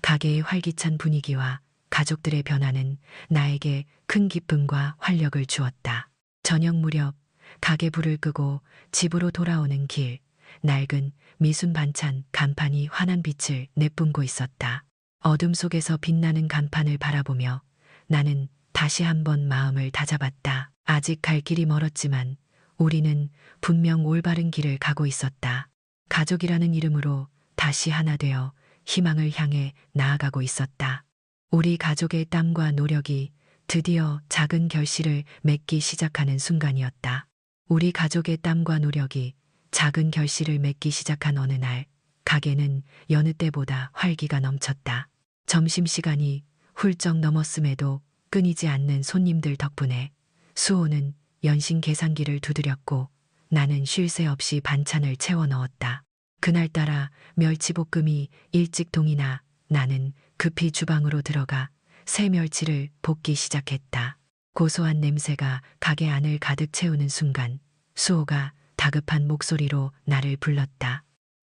가게의 활기찬 분위기와 가족들의 변화는 나에게 큰 기쁨과 활력을 주었다. 저녁 무렵 가게 불을 끄고 집으로 돌아오는 길, 낡은 미순 반찬 간판이 환한 빛을 내뿜고 있었다. 어둠 속에서 빛나는 간판을 바라보며 나는 다시 한번 마음을 다잡았다. 아직 갈 길이 멀었지만 우리는 분명 올바른 길을 가고 있었다. 가족이라는 이름으로 다시 하나 되어 희망을 향해 나아가고 있었다. 우리 가족의 땀과 노력이 드디어 작은 결실을 맺기 시작하는 순간이었다. 우리 가족의 땀과 노력이 작은 결실을 맺기 시작한 어느 날, 가게는 여느 때보다 활기가 넘쳤다. 점심시간이 훌쩍 넘었음에도 끊이지 않는 손님들 덕분에 수호는 연신 계산기를 두드렸고 나는 쉴 새 없이 반찬을 채워 넣었다. 그날따라 멸치볶음이 일찍 동이 나 나는 급히 주방으로 들어가 새 멸치를 볶기 시작했다. 고소한 냄새가 가게 안을 가득 채우는 순간 수호가 다급한 목소리로 나를 불렀다.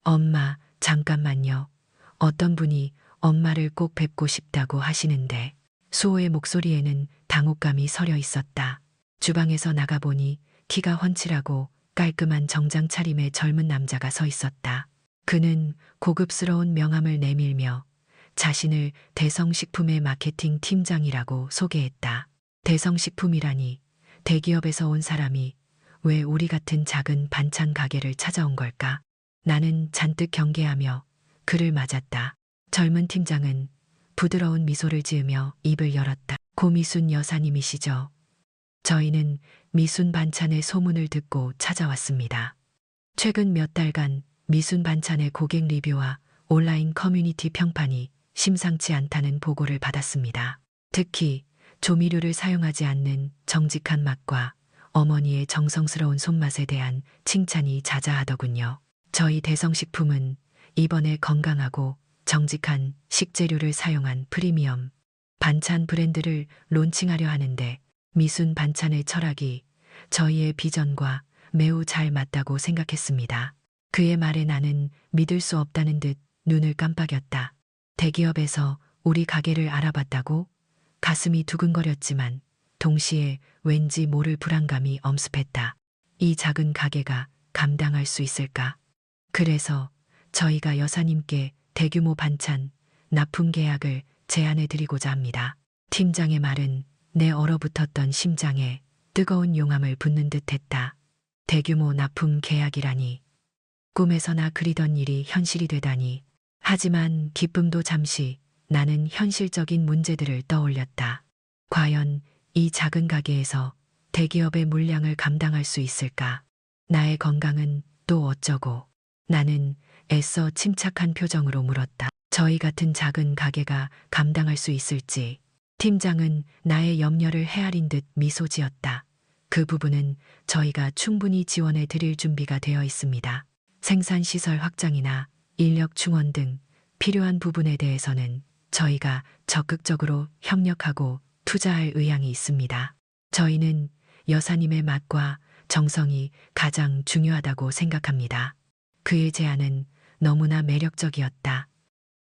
엄마, 잠깐만요. 어떤 분이 엄마를 꼭 뵙고 싶다고 하시는데. 수호의 목소리에는 당혹감이 서려 있었다. 주방에서 나가보니 키가 훤칠하고 깔끔한 정장 차림의 젊은 남자가 서 있었다. 그는 고급스러운 명함을 내밀며 자신을 대성식품의 마케팅 팀장이라고 소개했다. 대성식품이라니, 대기업에서 온 사람이 왜 우리 같은 작은 반찬 가게를 찾아온 걸까? 나는 잔뜩 경계하며 그를 맞았다. 젊은 팀장은 부드러운 미소를 지으며 입을 열었다. 고미순 여사님이시죠? 저희는 미순 반찬의 소문을 듣고 찾아왔습니다. 최근 몇 달간 미순 반찬의 고객 리뷰와 온라인 커뮤니티 평판이 심상치 않다는 보고를 받았습니다. 특히 조미료를 사용하지 않는 정직한 맛과 어머니의 정성스러운 손맛에 대한 칭찬이 자자하더군요. 저희 대성식품은 이번에 건강하고 정직한 식재료를 사용한 프리미엄 반찬 브랜드를 론칭하려 하는데 미순 반찬의 철학이 저희의 비전과 매우 잘 맞다고 생각했습니다. 그의 말에 나는 믿을 수 없다는 듯 눈을 깜빡였다. 대기업에서 우리 가게를 알아봤다고? 가슴이 두근거렸지만 동시에 왠지 모를 불안감이 엄습했다. 이 작은 가게가 감당할 수 있을까? 그래서 저희가 여사님께 대규모 반찬 납품 계약을 제안해 드리고자 합니다. 팀장의 말은 내 얼어붙었던 심장에 뜨거운 용암을 붓는 듯 했다. 대규모 납품 계약이라니. 꿈에서나 그리던 일이 현실이 되다니. 하지만 기쁨도 잠시. 나는 현실적인 문제들을 떠올렸다. 과연 이 작은 가게에서 대기업의 물량을 감당할 수 있을까? 나의 건강은 또 어쩌고? 나는 애써 침착한 표정으로 물었다. 저희 같은 작은 가게가 감당할 수 있을지. 팀장은 나의 염려를 헤아린 듯 미소 지었다. 그 부분은 저희가 충분히 지원해 드릴 준비가 되어 있습니다. 생산시설 확장이나 인력 충원 등 필요한 부분에 대해서는 저희가 적극적으로 협력하고 투자할 의향이 있습니다. 저희는 여사님의 맛과 정성이 가장 중요하다고 생각합니다. 그의 제안은 너무나 매력적이었다.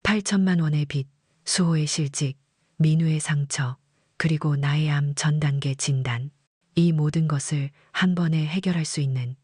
8천만 원의 빚, 수호의 실직, 민우의 상처, 그리고 나의 암 전 단계 진단. 이 모든 것을 한 번에 해결할 수 있는,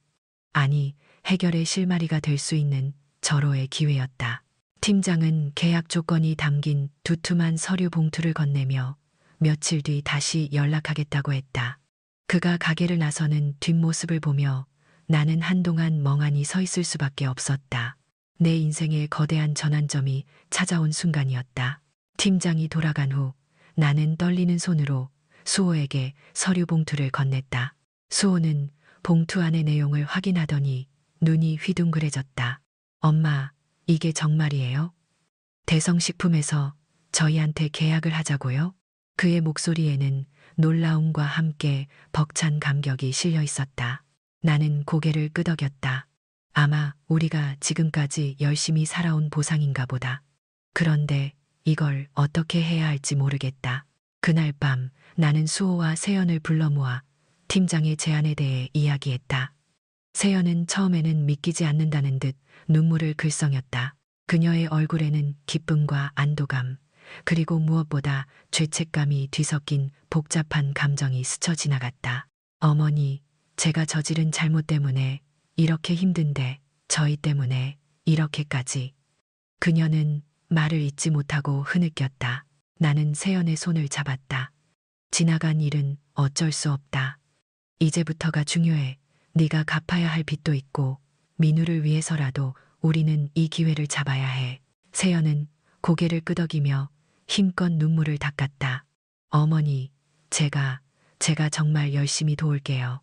아니, 해결의 실마리가 될 수 있는 절호의 기회였다. 팀장은 계약 조건이 담긴 두툼한 서류 봉투를 건네며 며칠 뒤 다시 연락하겠다고 했다. 그가 가게를 나서는 뒷모습을 보며 나는 한동안 멍하니 서 있을 수밖에 없었다. 내 인생의 거대한 전환점이 찾아온 순간이었다. 팀장이 돌아간 후 나는 떨리는 손으로 수호에게 서류 봉투를 건넸다. 수호는 봉투 안의 내용을 확인하더니 눈이 휘둥그레졌다. 엄마, 이게 정말이에요? 대성식품에서 저희한테 계약을 하자고요? 그의 목소리에는 놀라움과 함께 벅찬 감격이 실려 있었다. 나는 고개를 끄덕였다. 아마 우리가 지금까지 열심히 살아온 보상인가 보다. 그런데 이걸 어떻게 해야 할지 모르겠다. 그날 밤 나는 수호와 세연을 불러 모아 팀장의 제안에 대해 이야기했다. 세연은 처음에는 믿기지 않는다는 듯 눈물을 글썽였다. 그녀의 얼굴에는 기쁨과 안도감, 그리고 무엇보다 죄책감이 뒤섞인 복잡한 감정이 스쳐 지나갔다. 어머니, 제가 저지른 잘못 때문에 이렇게 힘든데 저희 때문에 이렇게까지. 그녀는 말을 잇지 못하고 흐느꼈다. 나는 세연의 손을 잡았다. 지나간 일은 어쩔 수 없다. 이제부터가 중요해. 네가 갚아야 할 빚도 있고 민우를 위해서라도 우리는 이 기회를 잡아야 해. 세연은 고개를 끄덕이며 힘껏 눈물을 닦았다. 어머니, 제가 정말 열심히 도울게요.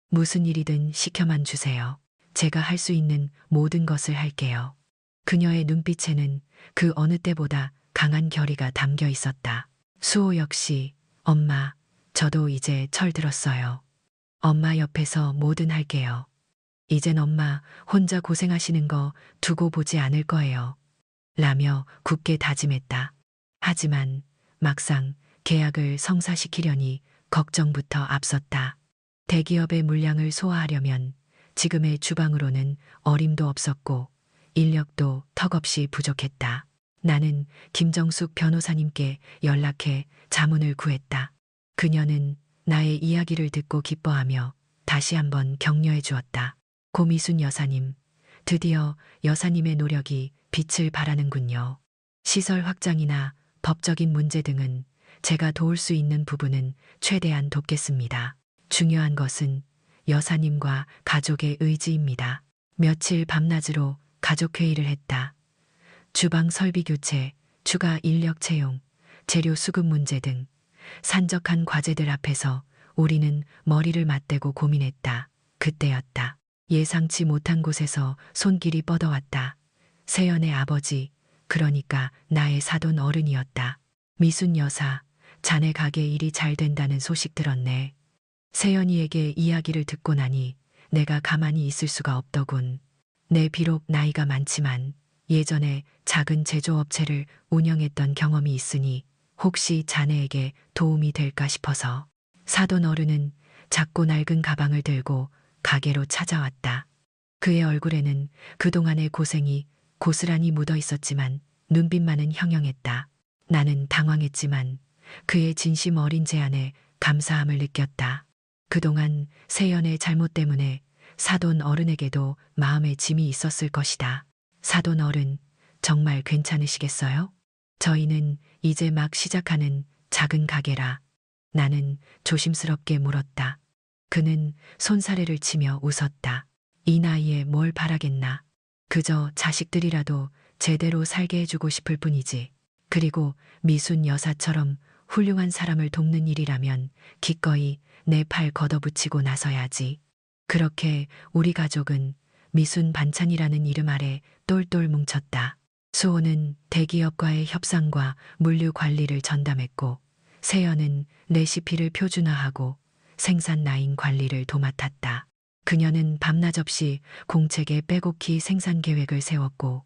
무슨 일이든 시켜만 주세요. 제가 할 수 있는 모든 것을 할게요. 그녀의 눈빛에는 그 어느 때보다 강한 결의가 담겨 있었다. 수호 역시, 엄마, 저도 이제 철들었어요. 엄마 옆에서 뭐든 할게요. 이젠 엄마 혼자 고생하시는 거 두고 보지 않을 거예요. 라며 굳게 다짐했다. 하지만 막상 계약을 성사시키려니 걱정부터 앞섰다. 대기업의 물량을 소화하려면 지금의 주방으로는 어림도 없었고 인력도 턱없이 부족했다. 나는 김정숙 변호사님께 연락해 자문을 구했다. 그녀는 나의 이야기를 듣고 기뻐하며 다시 한번 격려해 주었다. 고미순 여사님, 드디어 여사님의 노력이 빛을 발하는군요. 시설 확장이나 법적인 문제 등은 제가 도울 수 있는 부분은 최대한 돕겠습니다. 중요한 것은 여사님과 가족의 의지입니다. 며칠 밤낮으로 가족회의를 했다. 주방 설비 교체, 추가 인력 채용, 재료 수급 문제 등 산적한 과제들 앞에서 우리는 머리를 맞대고 고민했다. 그때였다. 예상치 못한 곳에서 손길이 뻗어왔다. 세연의 아버지, 그러니까 나의 사돈 어른이었다. 미순 여사, 자네 가게 일이 잘 된다는 소식 들었네. 세연이에게 이야기를 듣고 나니 내가 가만히 있을 수가 없더군. 내 비록 나이가 많지만 예전에 작은 제조업체를 운영했던 경험이 있으니 혹시 자네에게 도움이 될까 싶어서. 사돈 어른은 작고 낡은 가방을 들고 가게로 찾아왔다. 그의 얼굴에는 그동안의 고생이 고스란히 묻어 있었지만 눈빛만은 형형했다. 나는 당황했지만 그의 진심 어린 제안에 감사함을 느꼈다. 그동안 세연의 잘못 때문에 사돈 어른에게도 마음의 짐이 있었을 것이다. 사돈 어른, 정말 괜찮으시겠어요? 저희는 이제 막 시작하는 작은 가게라. 나는 조심스럽게 물었다. 그는 손사래를 치며 웃었다. 이 나이에 뭘 바라겠나. 그저 자식들이라도 제대로 살게 해주고 싶을 뿐이지. 그리고 미순 여사처럼 훌륭한 사람을 돕는 일이라면 기꺼이 내 팔 걷어붙이고 나서야지. 그렇게 우리 가족은 미순 반찬이라는 이름 아래 똘똘 뭉쳤다. 수호는 대기업과의 협상과 물류 관리를 전담했고, 세연은 레시피를 표준화하고 생산 라인 관리를 도맡았다. 그녀는 밤낮 없이 공책에 빼곡히 생산 계획을 세웠고,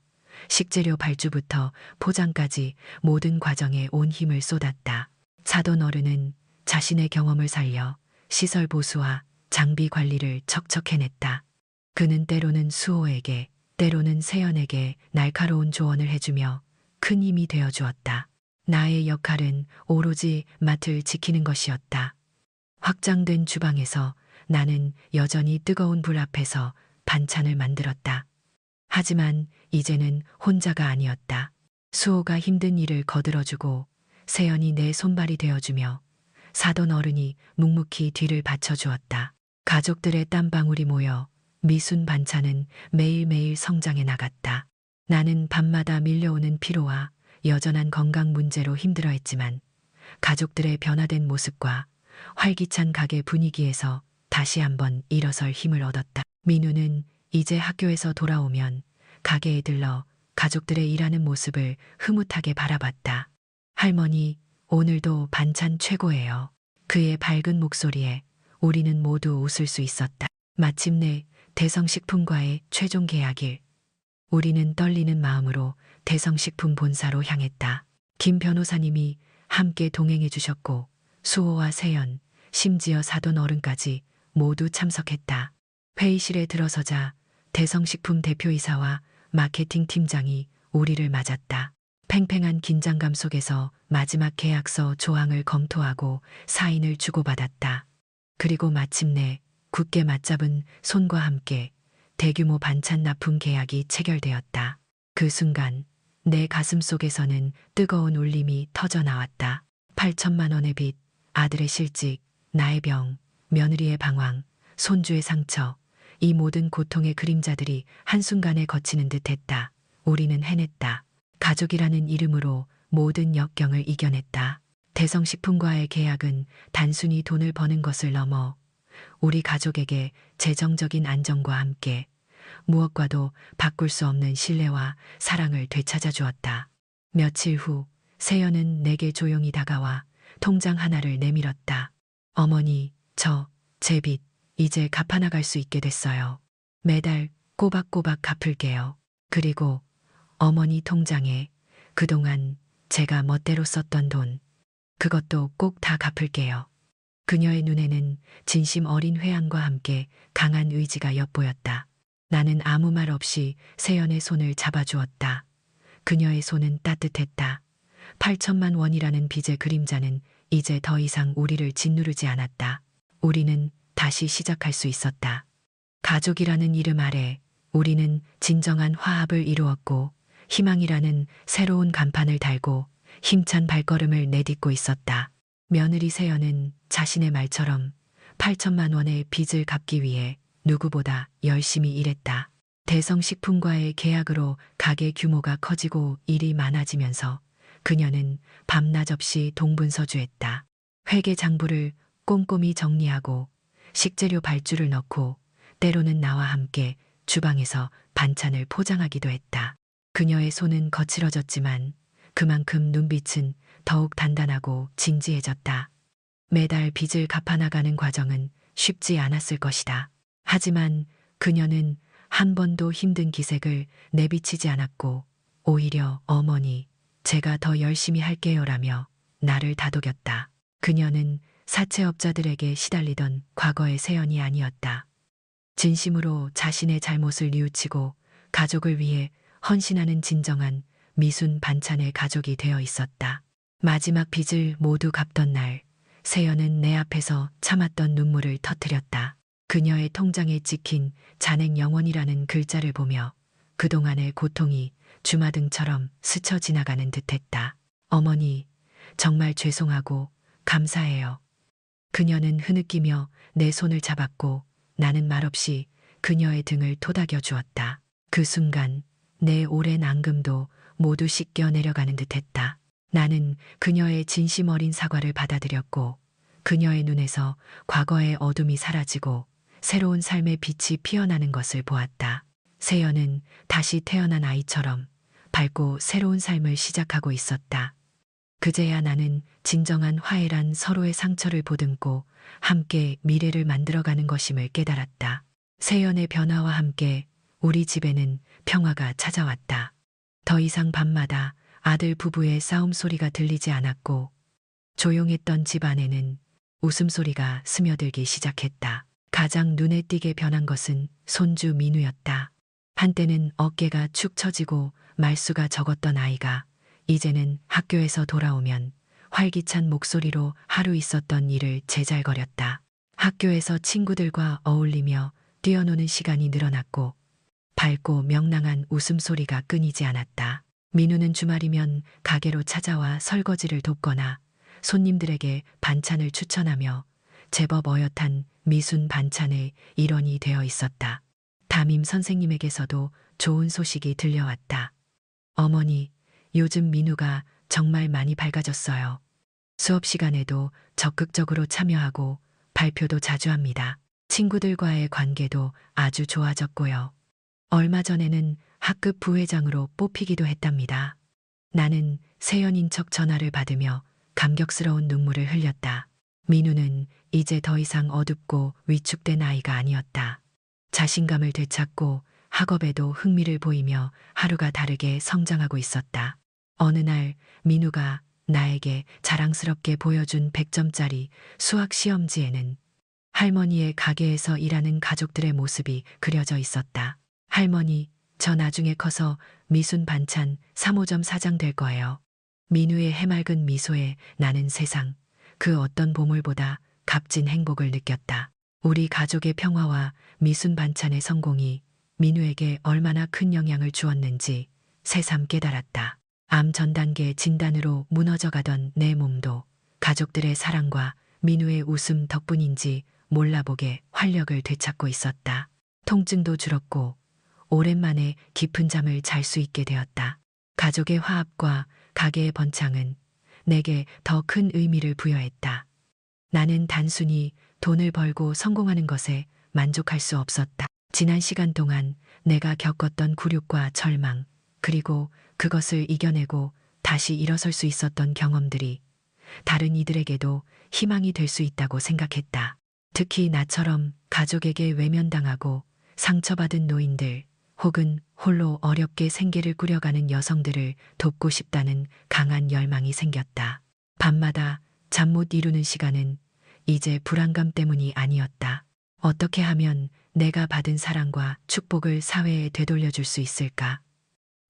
식재료 발주부터 포장까지 모든 과정에 온 힘을 쏟았다. 사돈 어른은 자신의 경험을 살려 시설 보수와 장비 관리를 척척 해냈다. 그는 때로는 수호에게, 때로는 세연에게 날카로운 조언을 해주며 큰 힘이 되어 주었다. 나의 역할은 오로지 맛을 지키는 것이었다. 확장된 주방에서 나는 여전히 뜨거운 불 앞에서 반찬을 만들었다. 하지만 이제는 혼자가 아니었다. 수호가 힘든 일을 거들어주고 세연이 내 손발이 되어주며 사돈 어른이 묵묵히 뒤를 받쳐주었다. 가족들의 땀방울이 모여 미순 반찬은 매일매일 성장해 나갔다. 나는 밤마다 밀려오는 피로와 여전한 건강 문제로 힘들어했지만 가족들의 변화된 모습과 활기찬 가게 분위기에서 다시 한번 일어설 힘을 얻었다. 민우는 이제 학교에서 돌아오면 가게에 들러 가족들의 일하는 모습을 흐뭇하게 바라봤다. 할머니, 오늘도 반찬 최고예요. 그의 밝은 목소리에 우리는 모두 웃을 수 있었다. 마침내 대성식품과의 최종 계약일. 우리는 떨리는 마음으로 대성식품 본사로 향했다. 김 변호사님이 함께 동행해 주셨고 수호와 세연, 심지어 사돈 어른까지 모두 참석했다. 회의실에 들어서자 대성식품 대표이사와 마케팅 팀장이 우리를 맞았다. 팽팽한 긴장감 속에서 마지막 계약서 조항을 검토하고 사인을 주고받았다. 그리고 마침내 굳게 맞잡은 손과 함께 대규모 반찬 납품 계약이 체결되었다. 그 순간 내 가슴 속에서는 뜨거운 울림이 터져 나왔다. 8천만 원의 빚, 아들의 실직, 나의 병, 며느리의 방황, 손주의 상처, 이 모든 고통의 그림자들이 한순간에 거치는 듯했다. 우리는 해냈다. 가족이라는 이름으로 모든 역경을 이겨냈다. 대성식품과의 계약은 단순히 돈을 버는 것을 넘어 우리 가족에게 재정적인 안정과 함께 무엇과도 바꿀 수 없는 신뢰와 사랑을 되찾아 주었다. 며칠 후 세연은 내게 조용히 다가와 통장 하나를 내밀었다. 어머니, 제 빚 이제 갚아나갈 수 있게 됐어요. 매달 꼬박꼬박 갚을게요. 그리고 어머니 통장에 그동안 제가 멋대로 썼던 돈, 그것도 꼭 다 갚을게요. 그녀의 눈에는 진심 어린 회한과 함께 강한 의지가 엿보였다. 나는 아무 말 없이 세연의 손을 잡아주었다. 그녀의 손은 따뜻했다. 8천만 원이라는 빚의 그림자는 이제 더 이상 우리를 짓누르지 않았다. 우리는 다시 시작할 수 있었다. 가족이라는 이름 아래 우리는 진정한 화합을 이루었고 희망이라는 새로운 간판을 달고 힘찬 발걸음을 내딛고 있었다. 며느리 세연은 자신의 말처럼 8천만 원의 빚을 갚기 위해 누구보다 열심히 일했다. 대성식품과의 계약으로 가게 규모가 커지고 일이 많아지면서 그녀는 밤낮 없이 동분서주했다. 회계 장부를 꼼꼼히 정리하고 식재료 발주를 넣고 때로는 나와 함께 주방에서 반찬을 포장하기도 했다. 그녀의 손은 거칠어졌지만 그만큼 눈빛은 더욱 단단하고 진지해졌다. 매달 빚을 갚아나가는 과정은 쉽지 않았을 것이다. 하지만 그녀는 한 번도 힘든 기색을 내비치지 않았고 오히려 어머니, 제가 더 열심히 할게요라며 나를 다독였다. 그녀는 사채업자들에게 시달리던 과거의 세연이 아니었다. 진심으로 자신의 잘못을 뉘우치고 가족을 위해 헌신하는 진정한 미순 반찬의 가족이 되어 있었다. 마지막 빚을 모두 갚던 날, 세연은 내 앞에서 참았던 눈물을 터뜨렸다. 그녀의 통장에 찍힌 잔액 영원이라는 글자를 보며 그동안의 고통이 주마등처럼 스쳐 지나가는 듯했다. 어머니, 정말 죄송하고 감사해요. 그녀는 흐느끼며 내 손을 잡았고 나는 말없이 그녀의 등을 토닥여 주었다. 그 순간 내 오랜 앙금도 모두 씻겨 내려가는 듯했다. 나는 그녀의 진심 어린 사과를 받아들였고 그녀의 눈에서 과거의 어둠이 사라지고 새로운 삶의 빛이 피어나는 것을 보았다. 세연은 다시 태어난 아이처럼 밝고 새로운 삶을 시작하고 있었다. 그제야 나는 진정한 화해란 서로의 상처를 보듬고 함께 미래를 만들어가는 것임을 깨달았다. 세연의 변화와 함께 우리 집에는 평화가 찾아왔다. 더 이상 밤마다 아들 부부의 싸움 소리가 들리지 않았고 조용했던 집 안에는 웃음소리가 스며들기 시작했다. 가장 눈에 띄게 변한 것은 손주 민우였다. 한때는 어깨가 축 처지고 말수가 적었던 아이가 이제는 학교에서 돌아오면 활기찬 목소리로 하루 있었던 일을 제잘거렸다. 학교에서 친구들과 어울리며 뛰어노는 시간이 늘어났고 밝고 명랑한 웃음소리가 끊이지 않았다. 민우는 주말이면 가게로 찾아와 설거지를 돕거나 손님들에게 반찬을 추천하며 제법 어엿한 미순 반찬의 일원이 되어 있었다. 담임 선생님에게서도 좋은 소식이 들려왔다. 어머니, 요즘 민우가 정말 많이 밝아졌어요. 수업 시간에도 적극적으로 참여하고 발표도 자주 합니다. 친구들과의 관계도 아주 좋아졌고요. 얼마 전에는 학급 부회장으로 뽑히기도 했답니다. 나는 세연인 척 전화를 받으며 감격스러운 눈물을 흘렸다. 민우는 이제 더 이상 어둡고 위축된 아이가 아니었다. 자신감을 되찾고 학업에도 흥미를 보이며 하루가 다르게 성장하고 있었다. 어느 날 민우가 나에게 자랑스럽게 보여준 100점짜리 수학 시험지에는 할머니의 가게에서 일하는 가족들의 모습이 그려져 있었다. 할머니, 저 나중에 커서 미순 반찬 3호점 사장 될 거예요. 민우의 해맑은 미소에 나는 세상 그 어떤 보물보다 값진 행복을 느꼈다. 우리 가족의 평화와 미순 반찬의 성공이 민우에게 얼마나 큰 영향을 주었는지 새삼 깨달았다. 암 전 단계 진단으로 무너져가던 내 몸도 가족들의 사랑과 민우의 웃음 덕분인지 몰라보게 활력을 되찾고 있었다. 통증도 줄었고 오랜만에 깊은 잠을 잘 수 있게 되었다. 가족의 화합과 가게의 번창은 내게 더 큰 의미를 부여했다. 나는 단순히 돈을 벌고 성공하는 것에 만족할 수 없었다. 지난 시간 동안 내가 겪었던 굴욕과 절망, 그리고 그것을 이겨내고 다시 일어설 수 있었던 경험들이 다른 이들에게도 희망이 될 수 있다고 생각했다. 특히 나처럼 가족에게 외면당하고 상처받은 노인들 혹은 홀로 어렵게 생계를 꾸려가는 여성들을 돕고 싶다는 강한 열망이 생겼다. 밤마다 잠 못 이루는 시간은 이제 불안감 때문이 아니었다. 어떻게 하면 내가 받은 사랑과 축복을 사회에 되돌려줄 수 있을까?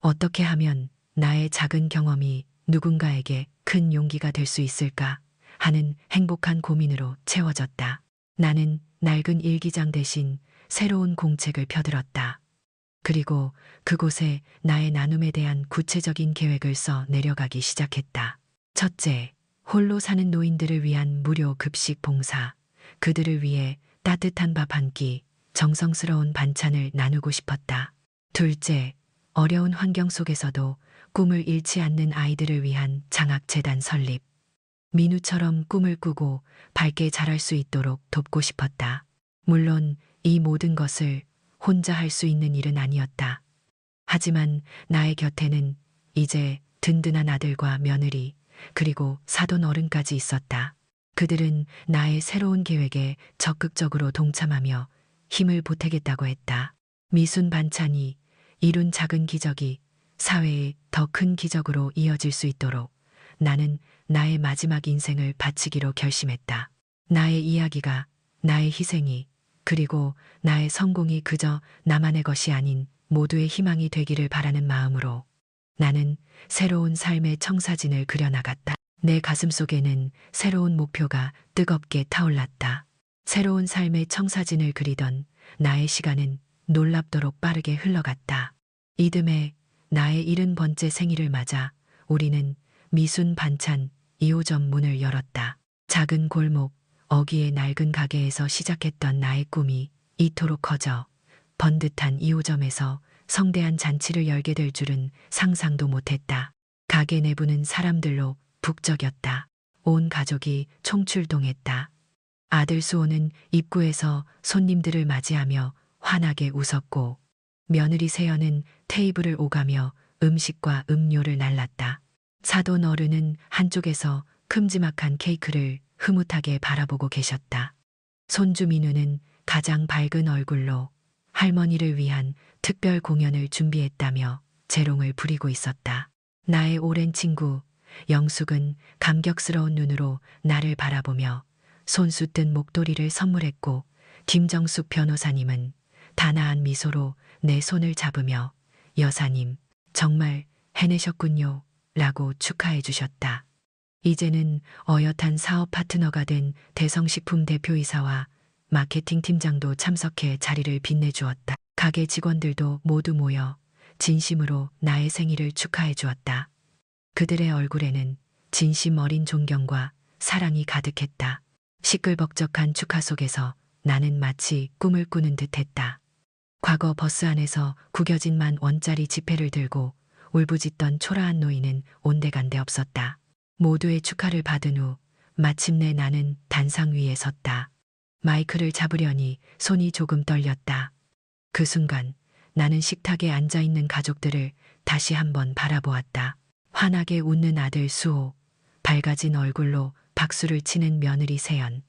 어떻게 하면 나의 작은 경험이 누군가에게 큰 용기가 될 수 있을까? 하는 행복한 고민으로 채워졌다. 나는 낡은 일기장 대신 새로운 공책을 펴들었다. 그리고 그곳에 나의 나눔에 대한 구체적인 계획을 써 내려가기 시작했다. 첫째, 홀로 사는 노인들을 위한 무료 급식 봉사. 그들을 위해 따뜻한 밥 한 끼, 정성스러운 반찬을 나누고 싶었다. 둘째, 어려운 환경 속에서도 꿈을 잃지 않는 아이들을 위한 장학재단 설립. 민우처럼 꿈을 꾸고 밝게 자랄 수 있도록 돕고 싶었다. 물론 이 모든 것을 혼자 할 수 있는 일은 아니었다. 하지만 나의 곁에는 이제 든든한 아들과 며느리, 그리고 사돈 어른까지 있었다. 그들은 나의 새로운 계획에 적극적으로 동참하며 힘을 보태겠다고 했다. 미순 반찬이 이룬 작은 기적이 사회의 더 큰 기적으로 이어질 수 있도록 나는 나의 마지막 인생을 바치기로 결심했다. 나의 이야기가, 나의 희생이, 그리고 나의 성공이 그저 나만의 것이 아닌 모두의 희망이 되기를 바라는 마음으로 나는 새로운 삶의 청사진을 그려나갔다. 내 가슴 속에는 새로운 목표가 뜨겁게 타올랐다. 새로운 삶의 청사진을 그리던 나의 시간은 놀랍도록 빠르게 흘러갔다. 이듬해 나의 70번째 생일을 맞아 우리는 미순 반찬 2호점 문을 열었다. 작은 골목, 어귀의 낡은 가게에서 시작했던 나의 꿈이 이토록 커져 번듯한 2호점에서 성대한 잔치를 열게 될 줄은 상상도 못했다. 가게 내부는 사람들로 북적였다. 온 가족이 총출동했다. 아들 수호는 입구에서 손님들을 맞이하며 환하게 웃었고, 며느리 세연은 테이블을 오가며 음식과 음료를 날랐다. 사돈 어른은 한쪽에서 큼지막한 케이크를 흐뭇하게 바라보고 계셨다. 손주 민우는 가장 밝은 얼굴로 할머니를 위한 특별 공연을 준비했다며 재롱을 부리고 있었다. 나의 오랜 친구 영숙은 감격스러운 눈으로 나를 바라보며 손수 뜬 목도리를 선물했고, 김정숙 변호사님은 단아한 미소로 내 손을 잡으며 여사님, 정말 해내셨군요 라고 축하해 주셨다. 이제는 어엿한 사업 파트너가 된 대성식품 대표이사와 마케팅 팀장도 참석해 자리를 빛내주었다. 가게 직원들도 모두 모여 진심으로 나의 생일을 축하해 주었다. 그들의 얼굴에는 진심 어린 존경과 사랑이 가득했다. 시끌벅적한 축하 속에서 나는 마치 꿈을 꾸는 듯했다. 과거 버스 안에서 구겨진 10,000원짜리 지폐를 들고 울부짖던 초라한 노인은 온데간데 없었다. 모두의 축하를 받은 후 마침내 나는 단상 위에 섰다. 마이크를 잡으려니 손이 조금 떨렸다. 그 순간 나는 식탁에 앉아있는 가족들을 다시 한번 바라보았다. 환하게 웃는 아들 수호, 밝아진 얼굴로 박수를 치는 며느리 세연,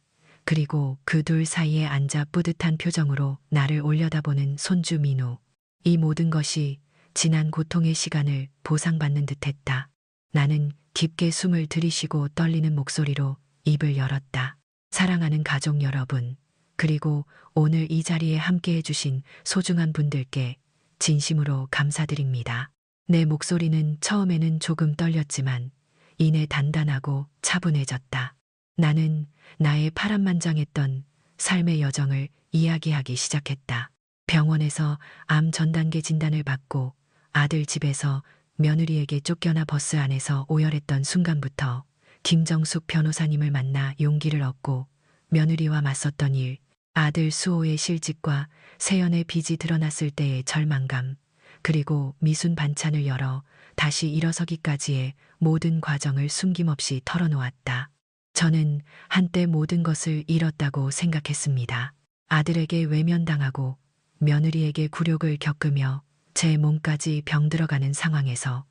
그리고 그 둘 사이에 앉아 뿌듯한 표정으로 나를 올려다보는 손주 민우. 이 모든 것이 지난 고통의 시간을 보상받는 듯했다. 나는 깊게 숨을 들이쉬고 떨리는 목소리로 입을 열었다. 사랑하는 가족 여러분, 그리고 오늘 이 자리에 함께해 주신 소중한 분들께 진심으로 감사드립니다. 내 목소리는 처음에는 조금 떨렸지만 이내 단단하고 차분해졌다. 나는 나의 파란만장했던 삶의 여정을 이야기하기 시작했다. 병원에서 암 전단계 진단을 받고 아들 집에서 며느리에게 쫓겨나 버스 안에서 오열했던 순간부터 김정숙 변호사님을 만나 용기를 얻고 며느리와 맞섰던 일, 아들 수호의 실직과 세연의 빚이 드러났을 때의 절망감, 그리고 미순 반찬을 열어 다시 일어서기까지의 모든 과정을 숨김없이 털어놓았다. 저는 한때 모든 것을 잃었다고 생각했습니다. 아들에게 외면당하고 며느리에게 굴욕을 겪으며 제 몸까지 병들어가는 상황에서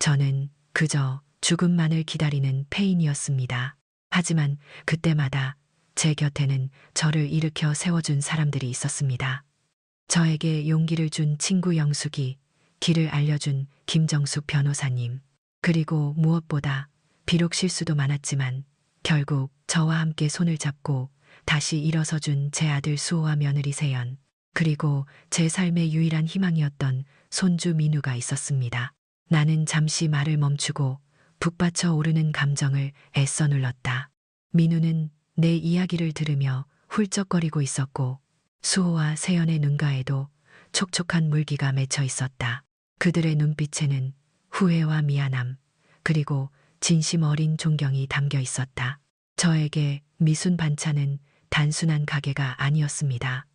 저는 그저 죽음만을 기다리는 폐인이었습니다. 하지만 그때마다 제 곁에는 저를 일으켜 세워준 사람들이 있었습니다. 저에게 용기를 준 친구 영숙이, 길을 알려준 김정숙 변호사님, 그리고 무엇보다 비록 실수도 많았지만 결국 저와 함께 손을 잡고 다시 일어서준 제 아들 수호와 며느리 세연, 그리고 제 삶의 유일한 희망이었던 손주 민우가 있었습니다. 나는 잠시 말을 멈추고 북받쳐 오르는 감정을 애써 눌렀다. 민우는 내 이야기를 들으며 훌쩍거리고 있었고, 수호와 세연의 눈가에도 촉촉한 물기가 맺혀 있었다. 그들의 눈빛에는 후회와 미안함, 그리고 진심 어린 존경이 담겨 있었다. 저에게 미순 반찬은 단순한 가게가 아니었습니다.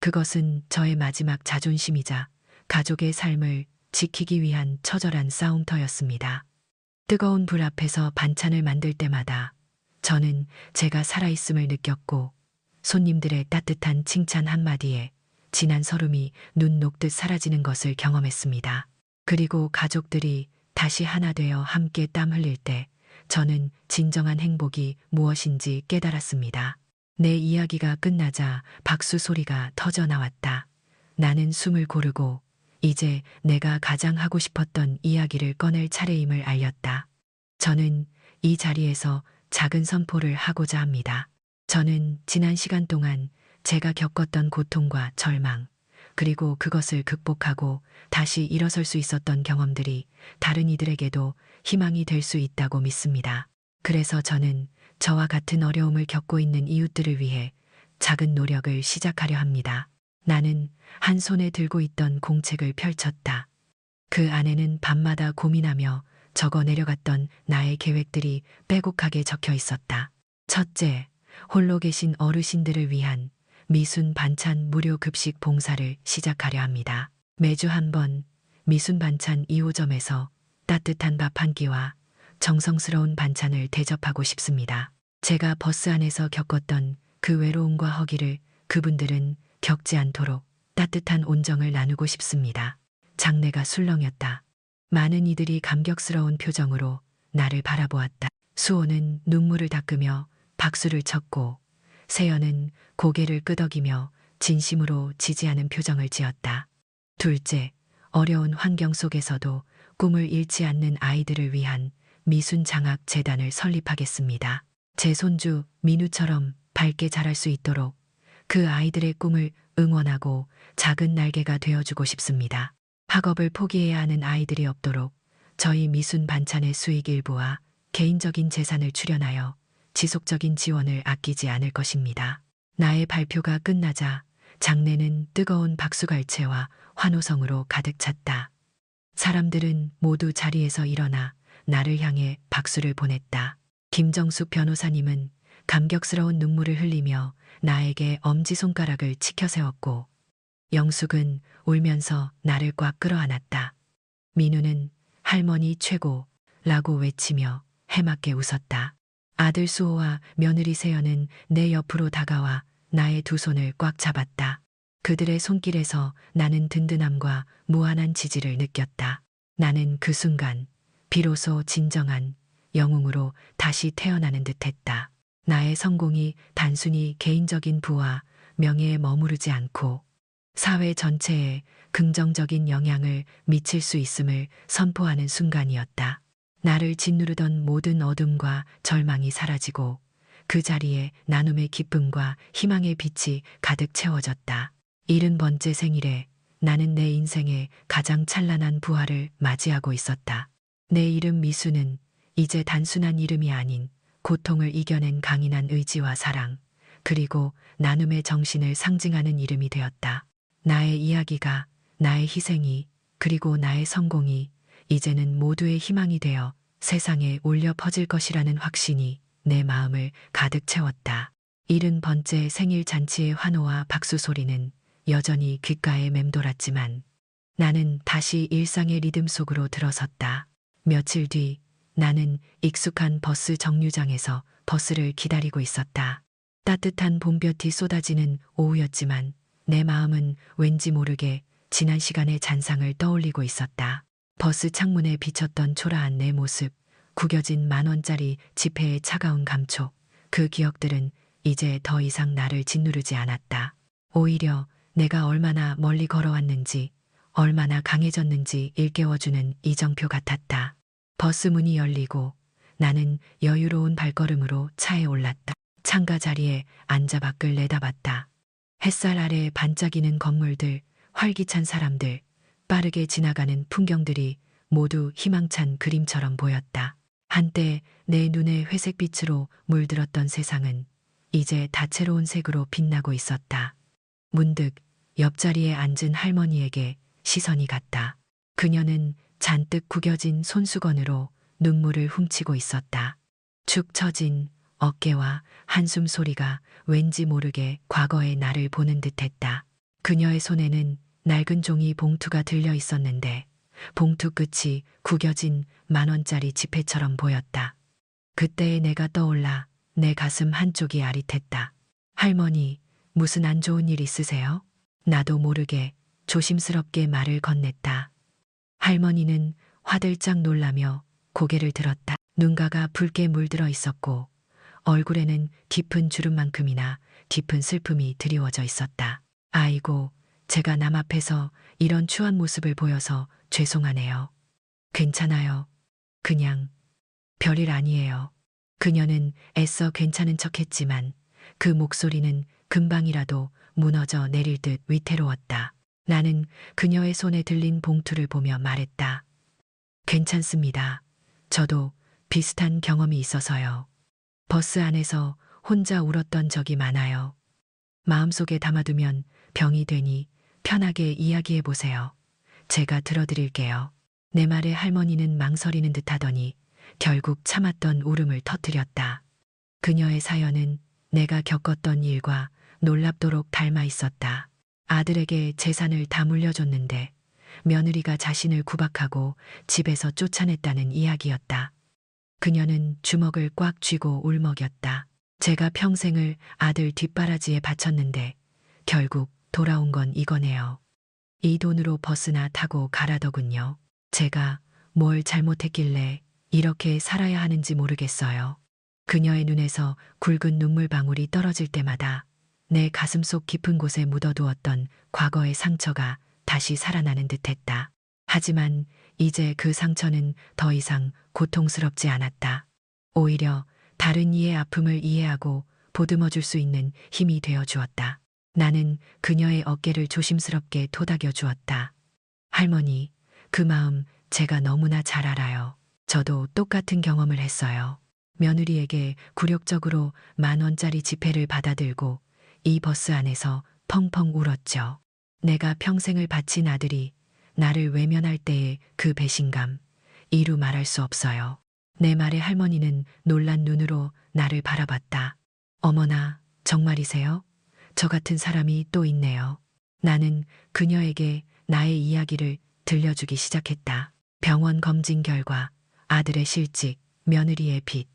그것은 저의 마지막 자존심이자 가족의 삶을 지키기 위한 처절한 싸움터였습니다. 뜨거운 불 앞에서 반찬을 만들 때마다 저는 제가 살아있음을 느꼈고, 손님들의 따뜻한 칭찬 한마디에 진한 서름이 눈 녹듯 사라지는 것을 경험했습니다. 그리고 가족들이 다시 하나 되어 함께 땀 흘릴 때 저는 진정한 행복이 무엇인지 깨달았습니다. 내 이야기가 끝나자 박수 소리가 터져 나왔다. 나는 숨을 고르고 이제 내가 가장 하고 싶었던 이야기를 꺼낼 차례임을 알렸다. 저는 이 자리에서 작은 선포를 하고자 합니다. 저는 지난 시간 동안 제가 겪었던 고통과 절망, 그리고 그것을 극복하고 다시 일어설 수 있었던 경험들이 다른 이들에게도 희망이 될 수 있다고 믿습니다. 그래서 저는 저와 같은 어려움을 겪고 있는 이웃들을 위해 작은 노력을 시작하려 합니다. 나는 한 손에 들고 있던 공책을 펼쳤다. 그 안에는 밤마다 고민하며 적어 내려갔던 나의 계획들이 빼곡하게 적혀 있었다. 첫째, 홀로 계신 어르신들을 위한 미순 반찬 무료 급식 봉사를 시작하려 합니다. 매주 한 번 미순 반찬 2호점에서 따뜻한 밥 한 끼와 정성스러운 반찬을 대접하고 싶습니다. 제가 버스 안에서 겪었던 그 외로움과 허기를 그분들은 겪지 않도록 따뜻한 온정을 나누고 싶습니다. 장내가 술렁였다. 많은 이들이 감격스러운 표정으로 나를 바라보았다. 수호는 눈물을 닦으며 박수를 쳤고 세연은 고개를 끄덕이며 진심으로 지지하는 표정을 지었다. 둘째, 어려운 환경 속에서도 꿈을 잃지 않는 아이들을 위한 미순장학 재단을 설립하겠습니다. 제 손주 민우처럼 밝게 자랄 수 있도록 그 아이들의 꿈을 응원하고 작은 날개가 되어주고 싶습니다. 학업을 포기해야 하는 아이들이 없도록 저희 미순 반찬의 수익 일부와 개인적인 재산을 출연하여 지속적인 지원을 아끼지 않을 것입니다. 나의 발표가 끝나자 장내는 뜨거운 박수갈채와 환호성으로 가득 찼다. 사람들은 모두 자리에서 일어나 나를 향해 박수를 보냈다. 김정숙 변호사님은 감격스러운 눈물을 흘리며 나에게 엄지손가락을 치켜세웠고 영숙은 울면서 나를 꽉 끌어안았다. 민우는 할머니 최고라고 외치며 해맑게 웃었다. 아들 수호와 며느리 세연은 내 옆으로 다가와 나의 두 손을 꽉 잡았다. 그들의 손길에서 나는 든든함과 무한한 지지를 느꼈다. 나는 그 순간 비로소 진정한 영웅으로 다시 태어나는 듯했다. 나의 성공이 단순히 개인적인 부와 명예에 머무르지 않고 사회 전체에 긍정적인 영향을 미칠 수 있음을 선포하는 순간이었다. 나를 짓누르던 모든 어둠과 절망이 사라지고 그 자리에 나눔의 기쁨과 희망의 빛이 가득 채워졌다. 70번째 생일에 나는 내 인생의 가장 찬란한 부활을 맞이하고 있었다. 내 이름 미수는 이제 단순한 이름이 아닌 고통을 이겨낸 강인한 의지와 사랑, 그리고 나눔의 정신을 상징하는 이름이 되었다. 나의 이야기가, 나의 희생이, 그리고 나의 성공이 이제는 모두의 희망이 되어 세상에 울려 퍼질 것이라는 확신이 내 마음을 가득 채웠다. 70번째 생일 잔치의 환호와 박수 소리는 여전히 귓가에 맴돌았지만 나는 다시 일상의 리듬 속으로 들어섰다. 며칠 뒤 나는 익숙한 버스 정류장에서 버스를 기다리고 있었다. 따뜻한 봄볕이 쏟아지는 오후였지만 내 마음은 왠지 모르게 지난 시간의 잔상을 떠올리고 있었다. 버스 창문에 비쳤던 초라한 내 모습, 구겨진 10,000원짜리 지폐의 차가운 감촉, 그 기억들은 이제 더 이상 나를 짓누르지 않았다. 오히려 내가 얼마나 멀리 걸어왔는지, 얼마나 강해졌는지 일깨워주는 이정표 같았다. 버스 문이 열리고 나는 여유로운 발걸음으로 차에 올랐다. 창가 자리에 앉아 밖을 내다봤다. 햇살 아래 반짝이는 건물들, 활기찬 사람들, 빠르게 지나가는 풍경들이 모두 희망찬 그림처럼 보였다. 한때 내 눈에 회색빛으로 물들었던 세상은 이제 다채로운 색으로 빛나고 있었다. 문득 옆자리에 앉은 할머니에게 시선이 갔다. 그녀는 잔뜩 구겨진 손수건으로 눈물을 훔치고 있었다. 축 처진 어깨와 한숨 소리가 왠지 모르게 과거의 나를 보는 듯했다. 그녀의 손에는 낡은 종이 봉투가 들려 있었는데 봉투 끝이 구겨진 10,000원짜리 지폐처럼 보였다. 그때의 내가 떠올라 내 가슴 한쪽이 아릿했다. 할머니, 무슨 안 좋은 일 있으세요? 나도 모르게 조심스럽게 말을 건넸다. 할머니는 화들짝 놀라며 고개를 들었다. 눈가가 붉게 물들어 있었고 얼굴에는 깊은 주름만큼이나 깊은 슬픔이 드리워져 있었다. 아이고, 제가 남 앞에서 이런 추한 모습을 보여서 죄송하네요. 괜찮아요. 그냥 별일 아니에요. 그녀는 애써 괜찮은 척했지만 그 목소리는 금방이라도 무너져 내릴 듯 위태로웠다. 나는 그녀의 손에 들린 봉투를 보며 말했다. 괜찮습니다. 저도 비슷한 경험이 있어서요. 버스 안에서 혼자 울었던 적이 많아요. 마음속에 담아두면 병이 되니 편하게 이야기해 보세요. 제가 들어드릴게요. 내 말에 할머니는 망설이는 듯 하더니 결국 참았던 울음을 터뜨렸다. 그녀의 사연은 내가 겪었던 일과 놀랍도록 닮아 있었다. 아들에게 재산을 다 물려줬는데 며느리가 자신을 구박하고 집에서 쫓아냈다는 이야기였다. 그녀는 주먹을 꽉 쥐고 울먹였다. 제가 평생을 아들 뒷바라지에 바쳤는데 결국 돌아온 건 이거네요. 이 돈으로 버스나 타고 가라더군요. 제가 뭘 잘못했길래 이렇게 살아야 하는지 모르겠어요. 그녀의 눈에서 굵은 눈물방울이 떨어질 때마다 내 가슴속 깊은 곳에 묻어두었던 과거의 상처가 다시 살아나는 듯했다. 하지만 이제 그 상처는 더 이상 고통스럽지 않았다. 오히려 다른 이의 아픔을 이해하고 보듬어 줄 수 있는 힘이 되어 주었다. 나는 그녀의 어깨를 조심스럽게 토닥여 주었다. 할머니, 그 마음 제가 너무나 잘 알아요. 저도 똑같은 경험을 했어요. 며느리에게 굴욕적으로 10,000원짜리 지폐를 받아들고 이 버스 안에서 펑펑 울었죠. 내가 평생을 바친 아들이 나를 외면할 때의 그 배신감, 이루 말할 수 없어요. 내 말에 할머니는 놀란 눈으로 나를 바라봤다. 어머나, 정말이세요? 저 같은 사람이 또 있네요. 나는 그녀에게 나의 이야기를 들려주기 시작했다. 병원 검진 결과, 아들의 실직, 며느리의 빚,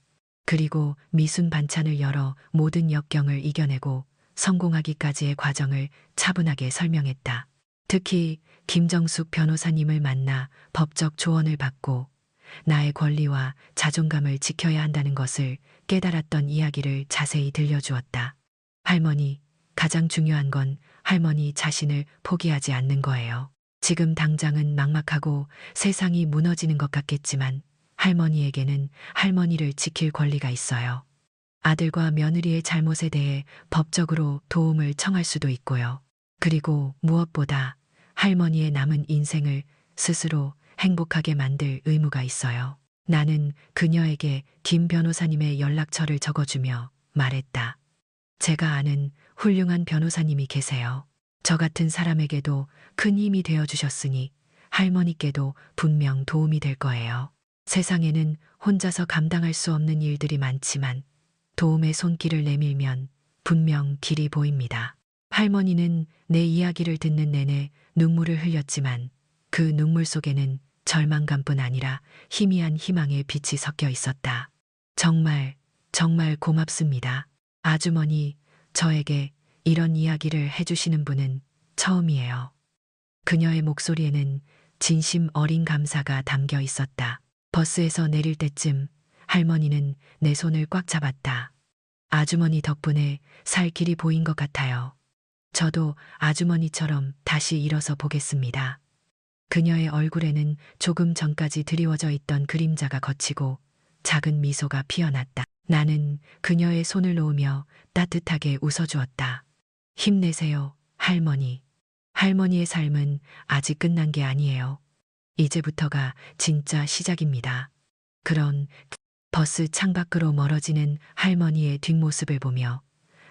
그리고 미순 반찬을 열어 모든 역경을 이겨내고 성공하기까지의 과정을 차분하게 설명했다. 특히 김정숙 변호사님을 만나 법적 조언을 받고 나의 권리와 자존감을 지켜야 한다는 것을 깨달았던 이야기를 자세히 들려주었다. 할머니, 가장 중요한 건 할머니 자신을 포기하지 않는 거예요. 지금 당장은 막막하고 세상이 무너지는 것 같겠지만 할머니에게는 할머니를 지킬 권리가 있어요. 아들과 며느리의 잘못에 대해 법적으로 도움을 청할 수도 있고요. 그리고 무엇보다 할머니의 남은 인생을 스스로 행복하게 만들 의무가 있어요. 나는 그녀에게 김 변호사님의 연락처를 적어주며 말했다. 제가 아는 훌륭한 변호사님이 계세요. 저 같은 사람에게도 큰 힘이 되어주셨으니 할머니께도 분명 도움이 될 거예요. 세상에는 혼자서 감당할 수 없는 일들이 많지만 도움의 손길을 내밀면 분명 길이 보입니다. 할머니는 내 이야기를 듣는 내내 눈물을 흘렸지만 그 눈물 속에는 절망감뿐 아니라 희미한 희망의 빛이 섞여 있었다. 정말, 정말 고맙습니다. 아주머니, 저에게 이런 이야기를 해주시는 분은 처음이에요. 그녀의 목소리에는 진심 어린 감사가 담겨 있었다. 버스에서 내릴 때쯤 할머니는 내 손을 꽉 잡았다. 아주머니 덕분에 살 길이 보인 것 같아요. 저도 아주머니처럼 다시 일어서 보겠습니다. 그녀의 얼굴에는 조금 전까지 드리워져 있던 그림자가 걷히고 작은 미소가 피어났다. 나는 그녀의 손을 놓으며 따뜻하게 웃어주었다. 힘내세요, 할머니. 할머니의 삶은 아직 끝난 게 아니에요. 이제부터가 진짜 시작입니다. 그런 버스 창밖으로 멀어지는 할머니의 뒷모습을 보며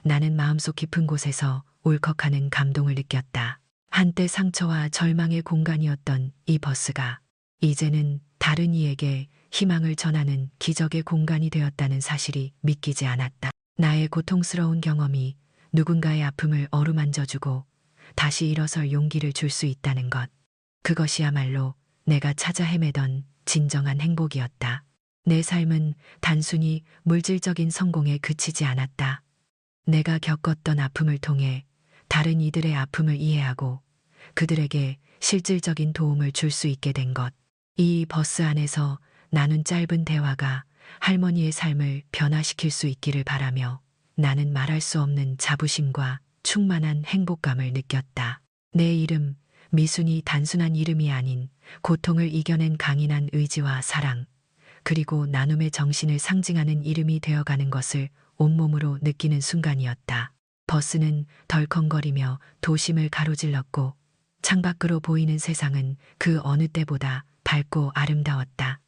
나는 마음속 깊은 곳에서 울컥하는 감동을 느꼈다. 한때 상처와 절망의 공간이었던 이 버스가 이제는 다른 이에게 희망을 전하는 기적의 공간이 되었다는 사실이 믿기지 않았다. 나의 고통스러운 경험이 누군가의 아픔을 어루만져주고 다시 일어설 용기를 줄 수 있다는 것. 그것이야말로 내가 찾아 헤매던 진정한 행복이었다. 내 삶은 단순히 물질적인 성공에 그치지 않았다. 내가 겪었던 아픔을 통해 다른 이들의 아픔을 이해하고 그들에게 실질적인 도움을 줄 수 있게 된 것. 이 버스 안에서 나눈 짧은 대화가 할머니의 삶을 변화시킬 수 있기를 바라며 나는 말할 수 없는 자부심과 충만한 행복감을 느꼈다. 내 이름, 미순이 단순한 이름이 아닌 고통을 이겨낸 강인한 의지와 사랑, 그리고 나눔의 정신을 상징하는 이름이 되어가는 것을 온몸으로 느끼는 순간이었다. 버스는 덜컹거리며 도심을 가로질렀고 창밖으로 보이는 세상은 그 어느 때보다 밝고 아름다웠다.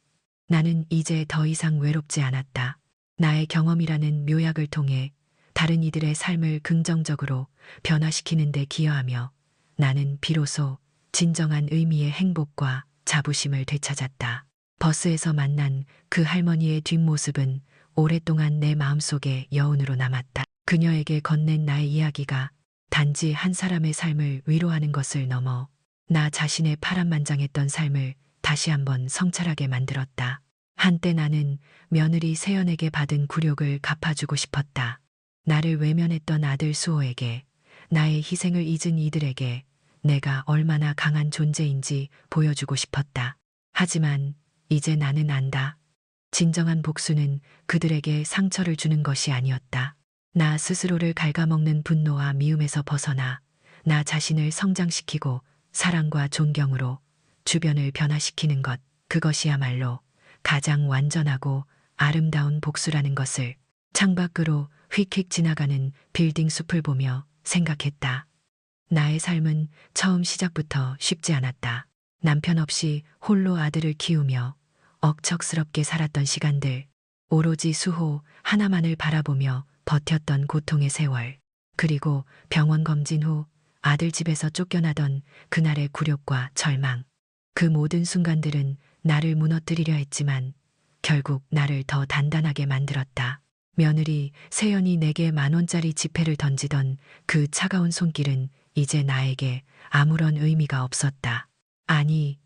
나는 이제 더 이상 외롭지 않았다. 나의 경험이라는 묘약을 통해 다른 이들의 삶을 긍정적으로 변화시키는 데 기여하며 나는 비로소 진정한 의미의 행복과 자부심을 되찾았다. 버스에서 만난 그 할머니의 뒷모습은 오랫동안 내 마음속에 여운으로 남았다. 그녀에게 건넨 나의 이야기가 단지 한 사람의 삶을 위로하는 것을 넘어 나 자신의 파란만장했던 삶을 다시 한번 성찰하게 만들었다. 한때 나는 며느리 세연에게 받은 굴욕을 갚아주고 싶었다. 나를 외면했던 아들 수호에게, 나의 희생을 잊은 이들에게 내가 얼마나 강한 존재인지 보여주고 싶었다. 하지만 이제 나는 안다. 진정한 복수는 그들에게 상처를 주는 것이 아니었다. 나 스스로를 갉아먹는 분노와 미움에서 벗어나 나 자신을 성장시키고 사랑과 존경으로 주변을 변화시키는 것, 그것이야말로 가장 완전하고 아름다운 복수라는 것을 창밖으로 휙휙 지나가는 빌딩 숲을 보며 생각했다. 나의 삶은 처음 시작부터 쉽지 않았다. 남편 없이 홀로 아들을 키우며 억척스럽게 살았던 시간들, 오로지 수호 하나만을 바라보며 버텼던 고통의 세월, 그리고 병원 검진 후 아들 집에서 쫓겨나던 그날의 굴욕과 절망. 그 모든 순간들은 나를 무너뜨리려 했지만 결국 나를 더 단단하게 만들었다. 며느리 세연이 내게 10,000원짜리 지폐를 던지던 그 차가운 손길은 이제 나에게 아무런 의미가 없었다. 아니,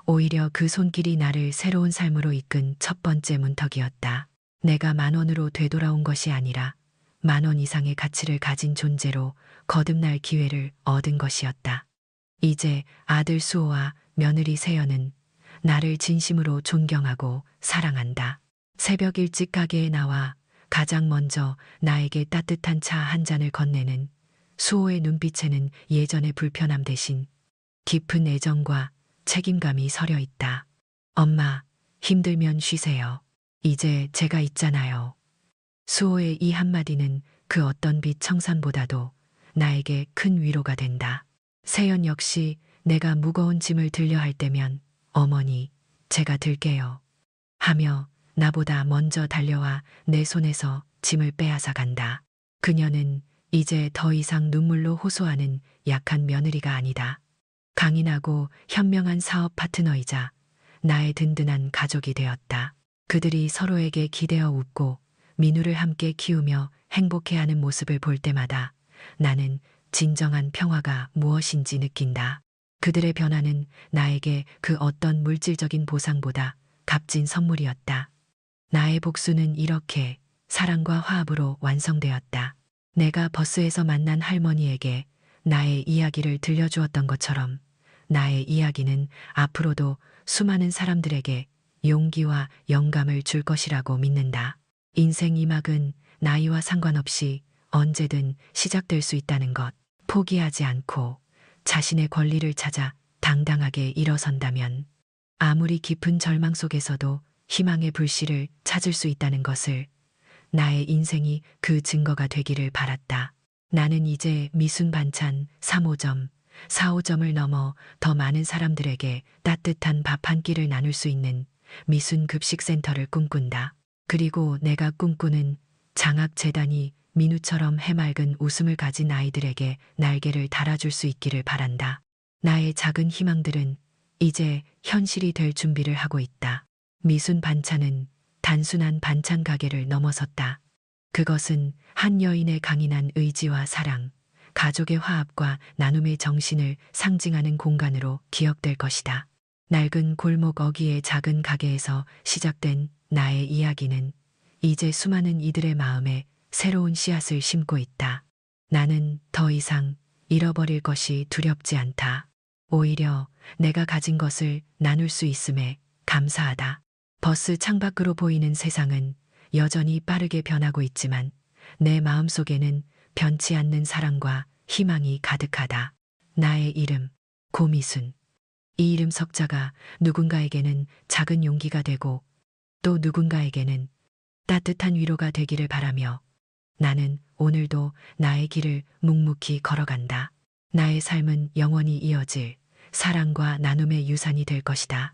오히려 그 손길이 나를 새로운 삶으로 이끈 첫 번째 문턱이었다. 내가 10,000원으로 되돌아온 것이 아니라 10,000원 이상의 가치를 가진 존재로 거듭날 기회를 얻은 것이었다. 이제 아들 수호와 며느리 세연은 나를 진심으로 존경하고 사랑한다. 새벽 일찍 가게에 나와 가장 먼저 나에게 따뜻한 차 한 잔을 건네는 수호의 눈빛에는 예전의 불편함 대신 깊은 애정과 책임감이 서려 있다. 엄마, 힘들면 쉬세요. 이제 제가 있잖아요. 수호의 이 한마디는 그 어떤 빛 청산보다도 나에게 큰 위로가 된다. 세연 역시 내가 무거운 짐을 들려 할 때면 어머니, 제가 들게요. 하며 나보다 먼저 달려와 내 손에서 짐을 빼앗아 간다. 그녀는 이제 더 이상 눈물로 호소하는 약한 며느리가 아니다. 강인하고 현명한 사업 파트너이자 나의 든든한 가족이 되었다. 그들이 서로에게 기대어 웃고 민우를 함께 키우며 행복해하는 모습을 볼 때마다 나는 진정한 평화가 무엇인지 느낀다. 그들의 변화는 나에게 그 어떤 물질적인 보상보다 값진 선물이었다. 나의 복수는 이렇게 사랑과 화합으로 완성되었다. 내가 버스에서 만난 할머니에게 나의 이야기를 들려주었던 것처럼 나의 이야기는 앞으로도 수많은 사람들에게 용기와 영감을 줄 것이라고 믿는다. 인생 이막은 나이와 상관없이 언제든 시작될 수 있다는 것. 포기하지 않고 자신의 권리를 찾아 당당하게 일어선다면 아무리 깊은 절망 속에서도 희망의 불씨를 찾을 수 있다는 것을, 나의 인생이 그 증거가 되기를 바랐다. 나는 이제 미순 반찬 3호점, 4호점을 넘어 더 많은 사람들에게 따뜻한 밥 한 끼를 나눌 수 있는 미순 급식센터를 꿈꾼다. 그리고 내가 꿈꾸는 장학재단이 민우처럼 해맑은 웃음을 가진 아이들에게 날개를 달아줄 수 있기를 바란다. 나의 작은 희망들은 이제 현실이 될 준비를 하고 있다. 미순 반찬은 단순한 반찬 가게를 넘어섰다. 그것은 한 여인의 강인한 의지와 사랑, 가족의 화합과 나눔의 정신을 상징하는 공간으로 기억될 것이다. 낡은 골목 어귀의 작은 가게에서 시작된 나의 이야기는 이제 수많은 이들의 마음에 새로운 씨앗을 심고 있다. 나는 더 이상 잃어버릴 것이 두렵지 않다. 오히려 내가 가진 것을 나눌 수 있음에 감사하다. 버스 창밖으로 보이는 세상은 여전히 빠르게 변하고 있지만 내 마음속에는 변치 않는 사랑과 희망이 가득하다. 나의 이름, 고미순. 이 이름 석자가 누군가에게는 작은 용기가 되고 또 누군가에게는 따뜻한 위로가 되기를 바라며 나는 오늘도 나의 길을 묵묵히 걸어간다. 나의 삶은 영원히 이어질 사랑과 나눔의 유산이 될 것이다.